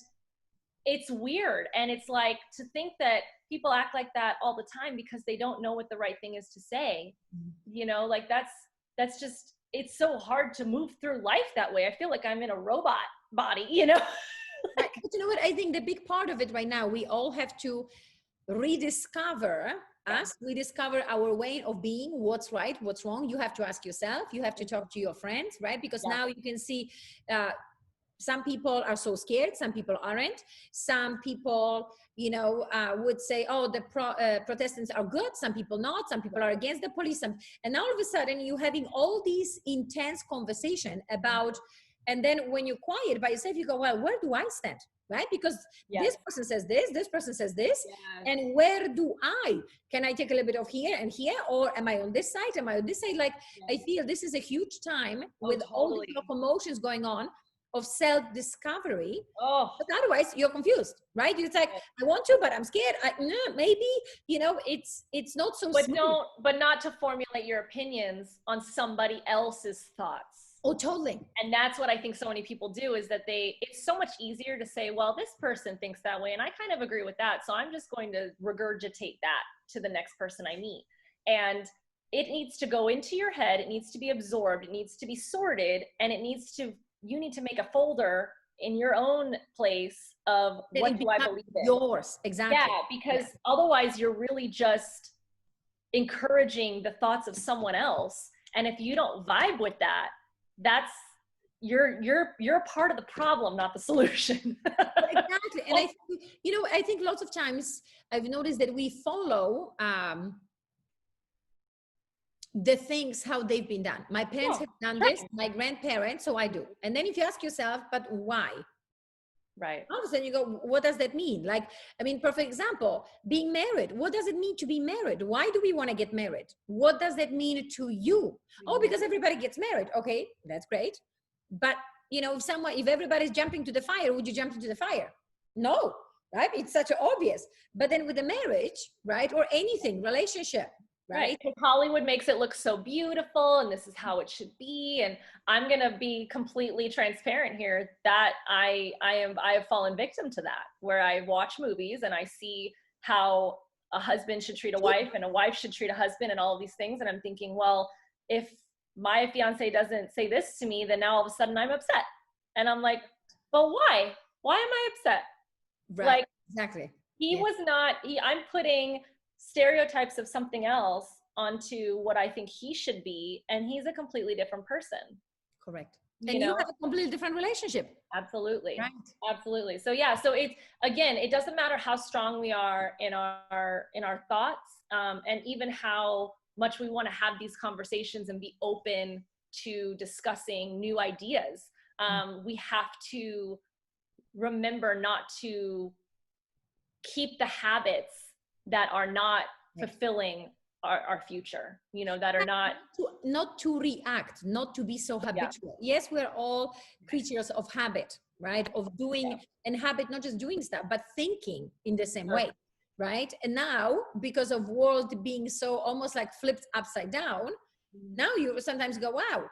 it's weird. And it's like, to think that people act like that all the time because they don't know what the right thing is to say, you know, like that's just, it's so hard to move through life that way. I feel like I'm in a robot body, you know? But you know what? I think the big part of it right now, we all have to rediscover us. We discover our way of being, what's right, what's wrong. You have to ask yourself, you have to talk to your friends, right? Because now you can see some people are so scared, some people aren't. Some people, you know, would say, oh, the Protestants are good. Some people not. Some people are against the police. And all of a sudden you're having all these intense conversation about, and then when you're quiet by yourself, you go, well, where do I stand? Right? Because this person says this person says this. And where do can I take a little bit of here and here? Or am I on this side? Am I on this side? Like, I feel this is a huge time with all the emotions going on of self-discovery. But otherwise you're confused, right? It's like, I want to, but I'm scared. Maybe, you know, it's not so smooth. But not to formulate your opinions on somebody else's thoughts. Oh, totally. And that's what I think so many people do, is that it's so much easier to say, well, this person thinks that way, and I kind of agree with that, so I'm just going to regurgitate that to the next person I meet. And it needs to go into your head, it needs to be absorbed, it needs to be sorted, and you need to make a folder in your own place of what do I believe in. Yours, exactly. Yeah, because otherwise you're really just encouraging the thoughts of someone else. And if you don't vibe with that, you're part of the problem, not the solution. Exactly. And I think, you know, I think lots of times I've noticed that we follow the things how they've been done. My parents have done this, my grandparents, so I do. And then if you ask yourself, but why? Right. All of a sudden you go, what does that mean? Like, I mean, perfect example, being married. What does it mean to be married? Why do we want to get married? What does that mean to you? Oh, because everybody gets married. Okay, that's great. But, you know, if everybody's jumping to the fire, would you jump into the fire? No. right? It's such an obvious. But then with the marriage, right, or anything, relationship, right? Hollywood makes it look so beautiful, and this is how it should be. And I'm gonna be completely transparent here that I have fallen victim to that, where I watch movies and I see how a husband should treat a wife and a wife should treat a husband and all of these things, and I'm thinking, well, if my fiance doesn't say this to me, then now all of a sudden I'm upset. And I'm like, but why? Why am I upset? Right. Like, exactly. I'm putting stereotypes of something else onto what I think he should be, and he's a completely different person. Correct. And you have a completely different relationship. Absolutely. Right. Absolutely. So yeah, so it doesn't matter how strong we are in our thoughts, and even how much we want to have these conversations and be open to discussing new ideas. We have to remember not to keep the habits that are not fulfilling our future, that are not to react, not to be so habitual. Yes, we're all creatures of habit, right? Of doing and habit, not just doing stuff, but thinking in the same way, right? And now, because of world being so almost like flipped upside down, now you sometimes go, wow,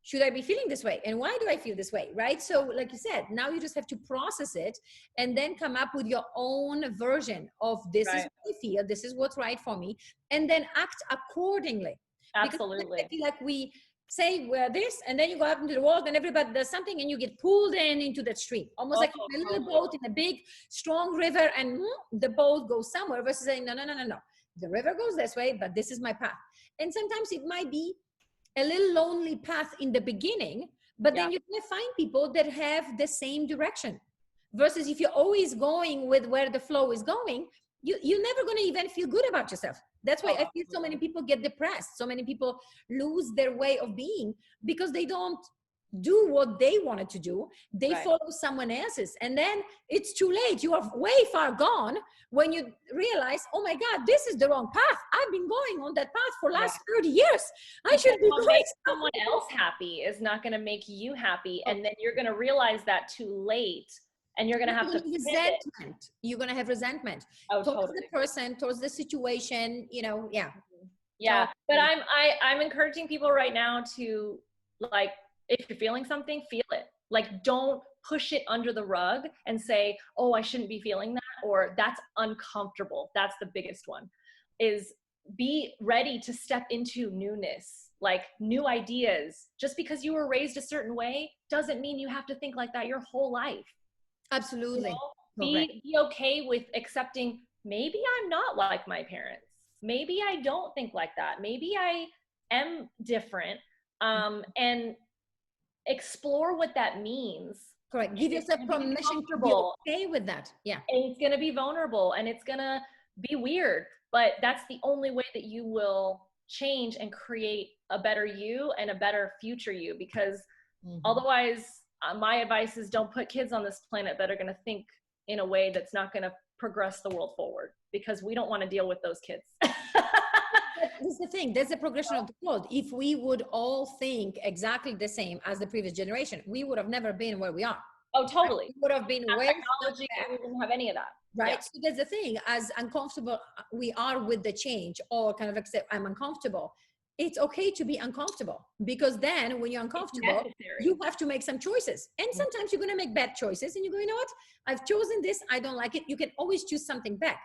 should I be feeling this way? And why do I feel this way? Right? So like you said, now you just have to process it and then come up with your own version of this is what I feel, this is what's right for me, and then act accordingly. Absolutely. Because I feel like we say we're this, and then you go out into the world and everybody does something and you get pulled into that stream. Almost like a little boat in a big, strong river, and the boat goes somewhere, versus saying, no. The river goes this way, but this is my path. And sometimes it might be a little lonely path in the beginning, but then you're going to find people that have the same direction. Versus if you're always going with where the flow is going, you're never going to even feel good about yourself. That's why I feel so many people get depressed. So many people lose their way of being because they don't do what they wanted to do. They follow someone else's, and then it's too late. You are way far gone when you realize, oh my God, this is the wrong path. I've been going on that path for last 30 years. I should be doing someone else happy is not going to make you happy, and then you're going to realize that too late, and you're going to have to resentment. You're going to have resentment towards the person, towards the situation. Yeah. But I'm encouraging people right now to, like, if you're feeling something, feel it. Like, don't push it under the rug and say, oh, I shouldn't be feeling that, or that's uncomfortable. That's the biggest one, is be ready to step into newness, like new ideas. Just because you were raised a certain way doesn't mean you have to think like that your whole life. Absolutely. Be okay with accepting, maybe I'm not like my parents. Maybe I don't think like that. Maybe I am different. And explore what that means. Correct. Give yourself permission to be okay with that. Yeah. And it's going to be vulnerable and it's going to be weird, but that's the only way that you will change and create a better you and a better future you, because otherwise, my advice is don't put kids on this planet that are going to think in a way that's not going to progress the world forward, because we don't want to deal with those kids. That's the thing. That's the progression of the world. If we would all think exactly the same as the previous generation, we would have never been where we are. Oh, totally. We would have been way technology. We didn't have any of that. Right. Yeah. So that's the thing. As uncomfortable we are with the change, or kind of accept I'm uncomfortable. It's okay to be uncomfortable, because then when you're uncomfortable, you have to make some choices. And sometimes you're going to make bad choices and you go, you know what? I've chosen this. I don't like it. You can always choose something back.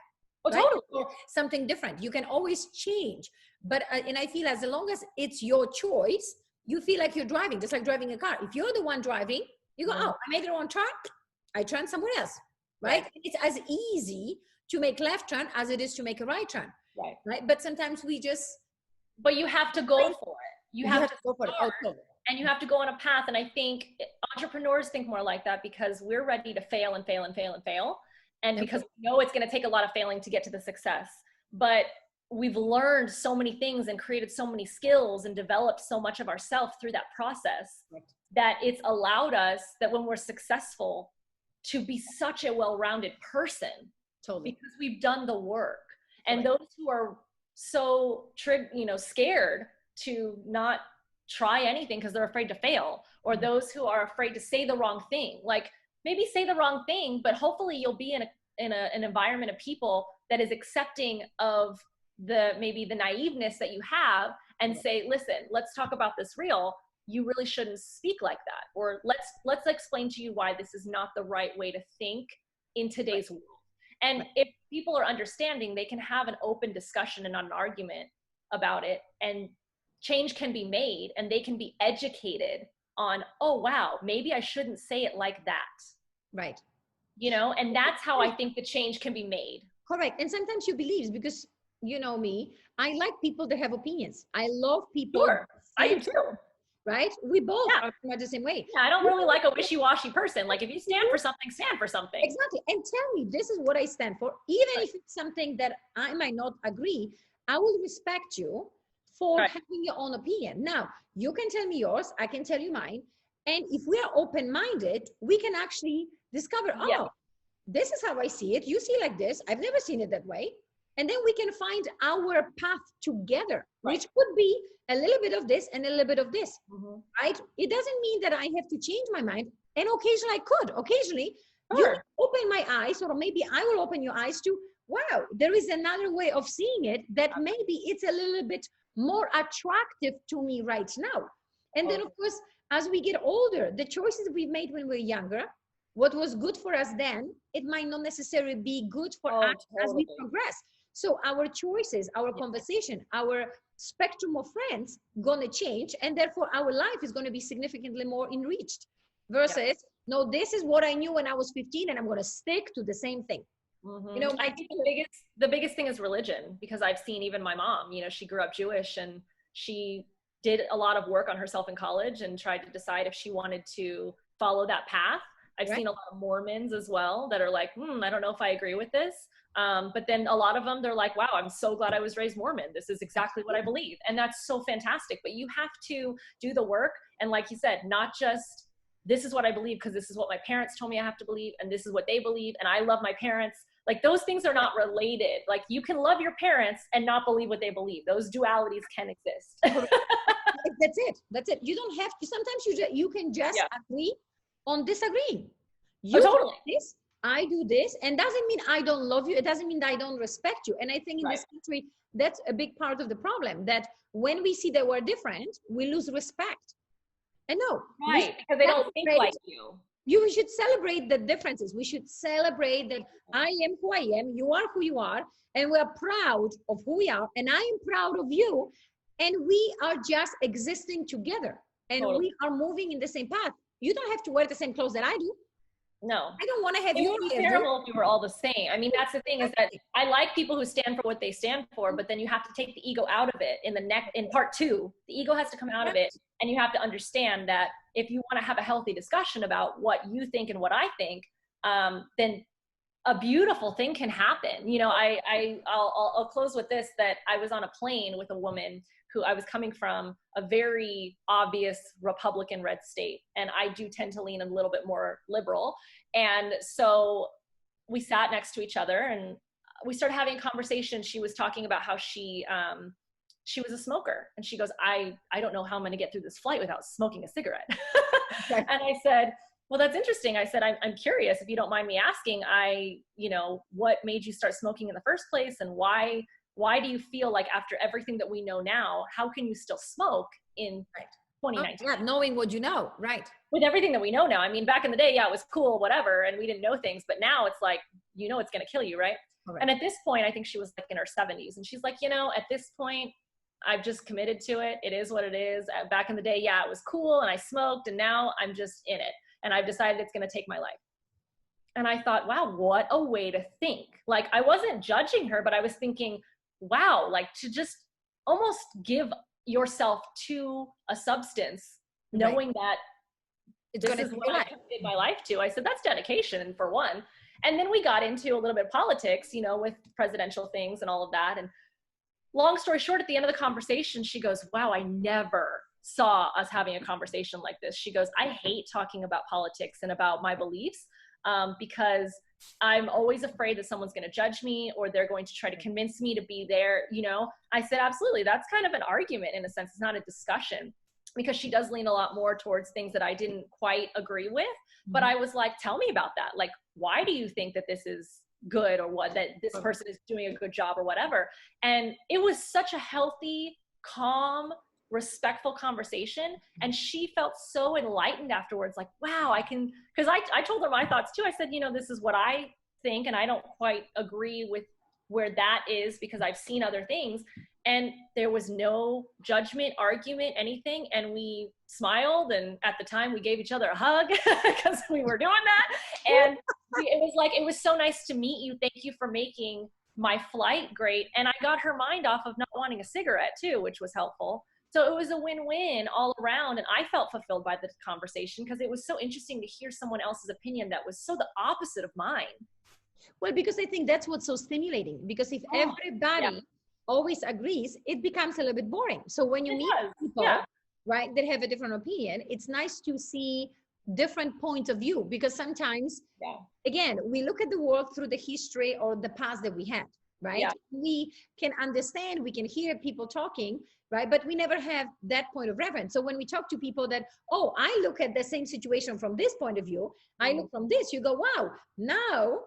Oh, right? Totally. Or something different. You can always change. But, and I feel as long as it's your choice, you feel like you're driving, just like driving a car. If you're the one driving, you go, oh, I made the wrong turn. I turn somewhere else. Right? It's as easy to make left turn as it is to make a right turn. Right. But sometimes we just, but you have to go for it. You have to go for it. And you have to go on a path. And I think entrepreneurs think more like that, because we're ready to fail and fail and fail and fail. And because we know it's going to take a lot of failing to get to the success. But we've learned so many things and created so many skills and developed so much of ourselves through that process that it's allowed us, that when we're successful, to be such a well-rounded person. Totally. Because we've done the work. And those who are so scared to not try anything because they're afraid to fail, or those who are afraid to say the wrong thing, like maybe say the wrong thing, but hopefully you'll be in an environment of people that is accepting of maybe the naiveness that you have, and say, listen, let's talk about this real. You really shouldn't speak like that. Or let's explain to you why this is not the right way to think in today's world. And if people are understanding, they can have an open discussion and not an argument about it. And change can be made, and they can be educated on, oh, wow, maybe I shouldn't say it like that. Right. You know, and that's how I think the change can be made. Correct. And sometimes you believe, because you know me, I like people that have opinions. I love people. Sure, I do too. Right? We both are the same way. Yeah, I don't really like a wishy-washy person. Like, if you stand for something, stand for something. Exactly. And tell me, this is what I stand for. Even if it's something that I might not agree, I will respect you for having your own opinion. Now, you can tell me yours, I can tell you mine. And if we are open-minded, we can actually discover, this is how I see it. You see like this. I've never seen it that way. And then we can find our path together, which could be a little bit of this and a little bit of this, right? It doesn't mean that I have to change my mind. And occasionally I could. Occasionally, you open my eyes, or maybe I will open your eyes to, wow, there is another way of seeing it that maybe it's a little bit more attractive to me right now. And then, of course, as we get older, the choices we made when we were younger, what was good for us then, it might not necessarily be good for us as we progress. So our choices, our conversation, our spectrum of friends gonna change, and therefore our life is gonna be significantly more enriched versus, no, this is what I knew when I was 15 and I'm gonna stick to the same thing. You know, I think the biggest thing is religion, because I've seen even my mom, you know, she grew up Jewish, and she did a lot of work on herself in college and tried to decide if she wanted to follow that path. I've seen a lot of Mormons as well that are like, I don't know if I agree with this. But then a lot of them, they're like, wow, I'm so glad I was raised Mormon. This is exactly what I believe. And that's so fantastic. But you have to do the work. And like you said, not just, this is what I believe because this is what my parents told me I have to believe, and this is what they believe, and I love my parents. Like, those things are not related. Like, you can love your parents and not believe what they believe. Those dualities can exist. That's it. That's it. You don't have to. Sometimes you can just agree on disagreeing. You totally. do this, I do this, and doesn't mean I don't love you. It doesn't mean that I don't respect you. And I think in this country, that's a big part of the problem, that when we see that we're different, we lose respect. And no, because they don't think like you. We should celebrate the differences. We should celebrate that I am who I am, you are who you are, and we're proud of who we are, and I am proud of you, and we are just existing together, and we are moving in the same path. You don't have to wear the same clothes that I do. No. I don't want to have it would be terrible if we were all the same. I mean, that's the thing, is that I like people who stand for what they stand for, but then you have to take the ego out of it in part 2. The ego has to come out of it, and you have to understand that if you want to have a healthy discussion about what you think and what I think, then a beautiful thing can happen. You know, I'll close with this, that I was on a plane with a woman who, I was coming from a very obvious Republican red state, and I do tend to lean a little bit more liberal. And so we sat next to each other and we started having a conversation. She was talking about how she was a smoker, and she goes, I don't know how I'm going to get through this flight without smoking a cigarette. And I said, well, that's interesting. I said, I'm curious, if you don't mind me asking, what made you start smoking in the first place, and why do you feel like, after everything that we know now, how can you still smoke in 2019? Yeah, knowing what you know, right. With everything that we know now. I mean, back in the day, it was cool, whatever, and we didn't know things, but now it's like, it's going to kill you, right? Correct. And at this point, I think she was like in her 70s, and she's like, at this point, I've just committed to it. It is what it is. Back in the day, it was cool, and I smoked, and now I'm just in it, and I've decided it's going to take my life. And I thought, wow, what a way to think. Like, I wasn't judging her, but I was thinking, wow, like, to just almost give yourself to a substance, knowing that this is what I committed my life to. I said, that's dedication, for one. And then we got into a little bit of politics, with presidential things and all of that. And long story short, at the end of the conversation, she goes, wow, I never saw us having a conversation like this. She goes, I hate talking about politics and about my beliefs, because I'm always afraid that someone's going to judge me, or they're going to try to convince me to be there. I said, absolutely. That's kind of an argument in a sense. It's not a discussion, because she does lean a lot more towards things that I didn't quite agree with. But I was like, tell me about that. Like, why do you think that this is good or what, that this person is doing a good job or whatever. And it was such a healthy, calm, respectful conversation. And she felt so enlightened afterwards, like, wow, I can, because I told her my thoughts too. I said, you know, this is what I think, and I don't quite agree with where that is because I've seen other things. And there was no judgment, argument, anything. And we smiled. And at the time we gave each other a hug because we were doing that. And it was like, it was so nice to meet you. Thank you for making my flight great. And I got her mind off of not wanting a cigarette too, which was helpful. So it was a win-win all around. And I felt fulfilled by the conversation because it was so interesting to hear someone else's opinion that was so the opposite of mine. Well, because I think that's what's so stimulating, because if everybody always agrees, it becomes a little bit boring. So when you meet people, right, that have a different opinion, it's nice to see different points of view, because sometimes, again, we look at the world through the history or the past that we had, right? We can understand, we can hear people talking, right? But we never have that point of reference. So when we talk to people that, oh, I look at the same situation from this point of view, I look from this, you go, wow, now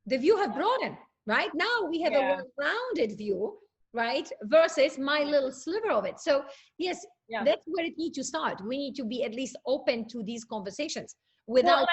the view have broadened, right? Now we have a well-rounded view, right? Versus my little sliver of it. So yes, that's where it needs to start. We need to be at least open to these conversations without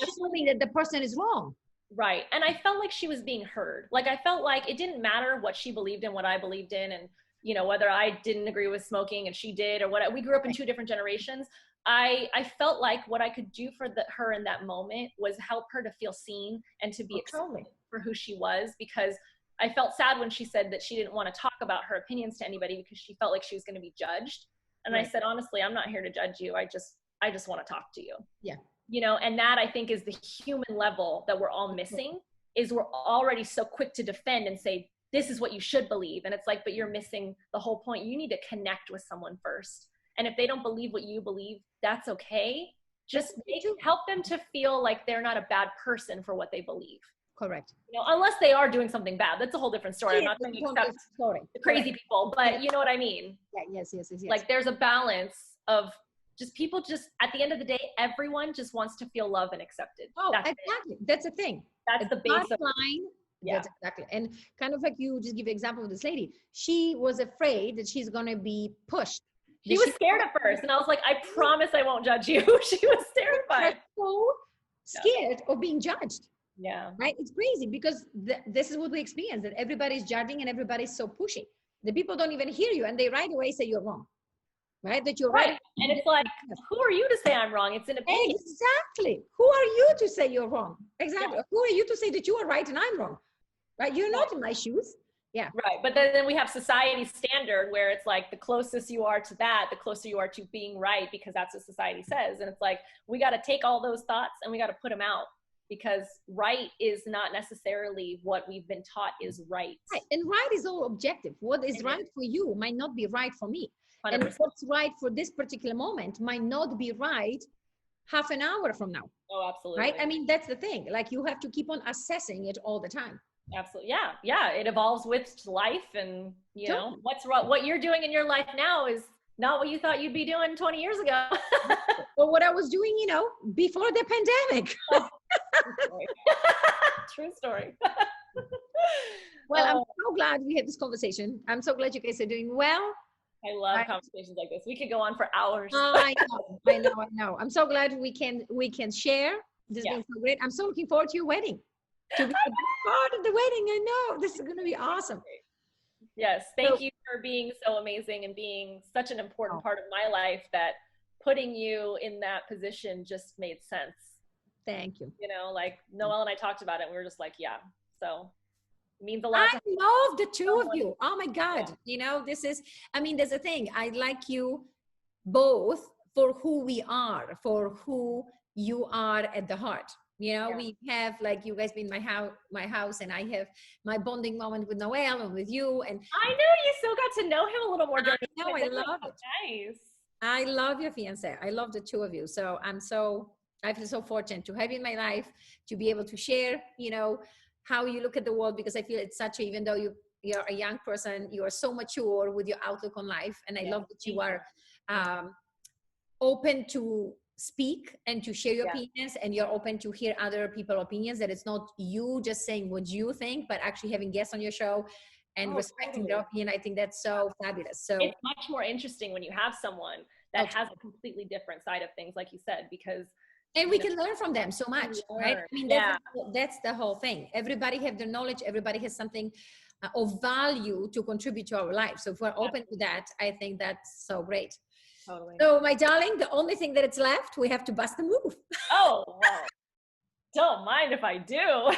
assuming that the person is wrong. Right. And I felt like she was being heard. Like, I felt like it didn't matter what she believed in, what I believed in, and, you know, whether I didn't agree with smoking and she did, or what. We grew up in two different generations. I felt like what I could do for her in that moment was help her to feel seen and to be accepted for who she was, because I felt sad when she said that she didn't want to talk about her opinions to anybody because she felt like she was going to be judged. And I said, honestly, I'm not here to judge you. I just want to talk to you. Yeah. You know, and that, I think, is the human level that we're all missing, is we're already so quick to defend and say, this is what you should believe. And it's like, but you're missing the whole point. You need to connect with someone first. And if they don't believe what you believe, that's okay. Just help them to feel like they're not a bad person for what they believe. Correct. You know, unless they are doing something bad. That's a whole different story. I'm not saying accept the crazy people, but you know what I mean? Yeah, yes. Like, there's a balance of just people, just at the end of the day, everyone just wants to feel loved and accepted. Oh, exactly. That's the thing. That's the base of line. Yeah, that's exactly. And kind of like you just give an example of this lady. She was afraid that she's going to be pushed. She was scared at first. And I was like, I promise I won't judge you. She was terrified. So scared of being judged. Yeah. Right? It's crazy because this is what we experience, that everybody's judging and everybody's so pushy. The people don't even hear you and they right away say you're wrong. Right? That you're right. And it's like, who are you to say I'm wrong? It's an opinion. Exactly. Who are you to say you're wrong? Exactly. Yeah. Who are you to say that you are right and I'm wrong? Right? You're not in my shoes. Yeah. Right. But then we have society's standard where it's like, the closest you are to that, the closer you are to being right, because that's what society says. And it's like, we got to take all those thoughts and we got to put them out, because right is not necessarily what we've been taught is right. Right. And right is all objective. What is right for you might not be right for me. 100%. And what's right for this particular moment might not be right half an hour from now. Oh, absolutely. Right? I mean, that's the thing. Like, you have to keep on assessing it all the time. Absolutely. Yeah. It evolves with life, and you know, what you're doing in your life now is not what you thought you'd be doing 20 years ago. Or what I was doing, you know, before the pandemic. True story. Well, I'm so glad we had this conversation. I'm so glad you guys are doing well. I love conversations like this. We could go on for hours. I know. I'm so glad we can share. This has been so great. I'm so looking forward to your wedding. To be a part of the wedding. I know this is going to be awesome. Yes. Thank you for being so amazing and being such an important part of my life, that putting you in that position just made sense. Thank you. You know, like Noelle and I talked about it, and we were just like, yeah. So it means a lot. I love the two of you. Oh my God. Yeah. You know, there's a thing. I like you both for who we are, for who you are at the heart. You know, we have, like, you guys been my house, and I have my bonding moment with Noelle and with you. And I know you still got to know him a little more. I love it. Nice. I love your fiance. I love the two of you. So I feel so fortunate to have you in my life, to be able to share, you know, how you look at the world, because I feel it's even though you're a young person, you are so mature with your outlook on life. And I love that you are open to speak and to share your opinions, and you're open to hear other people's opinions, that it's not you just saying what you think, but actually having guests on your show and respecting their opinion. I think that's so fabulous. So it's much more interesting when you have someone that has a completely different side of things, like you said, because and we can learn from them so much, right? I mean, that's the whole thing. Everybody have their knowledge. Everybody has something of value to contribute to our life. So if we're open to that, I think that's so great. Totally. So my darling, the only thing that it's left, we have to bust a move. Oh, well, don't mind if I do.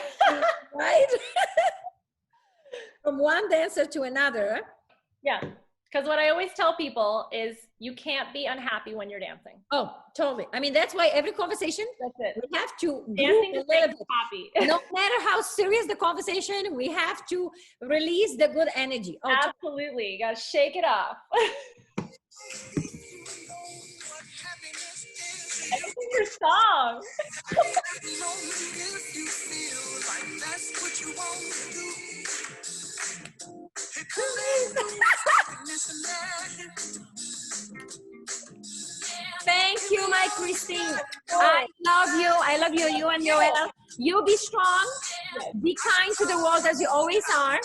Right? From one dancer to another. Yeah. Because what I always tell people is you can't be unhappy when you're dancing. Oh, totally. I mean, that's why every conversation, we have to dancing to make you happy. No matter how serious the conversation, we have to release the good energy. Oh, absolutely. You got to shake it off. This is your song. Thank you, my Christine. I love you. I love you. You and Joella. You be strong. Be kind to the world as you always are.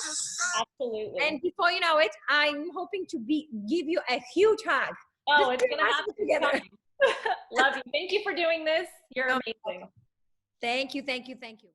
Absolutely. And before you know it, I'm hoping to give you a huge hug. Oh, it's going to happen together. Love you. Thank you for doing this. You're amazing. Thank you. Thank you. Thank you.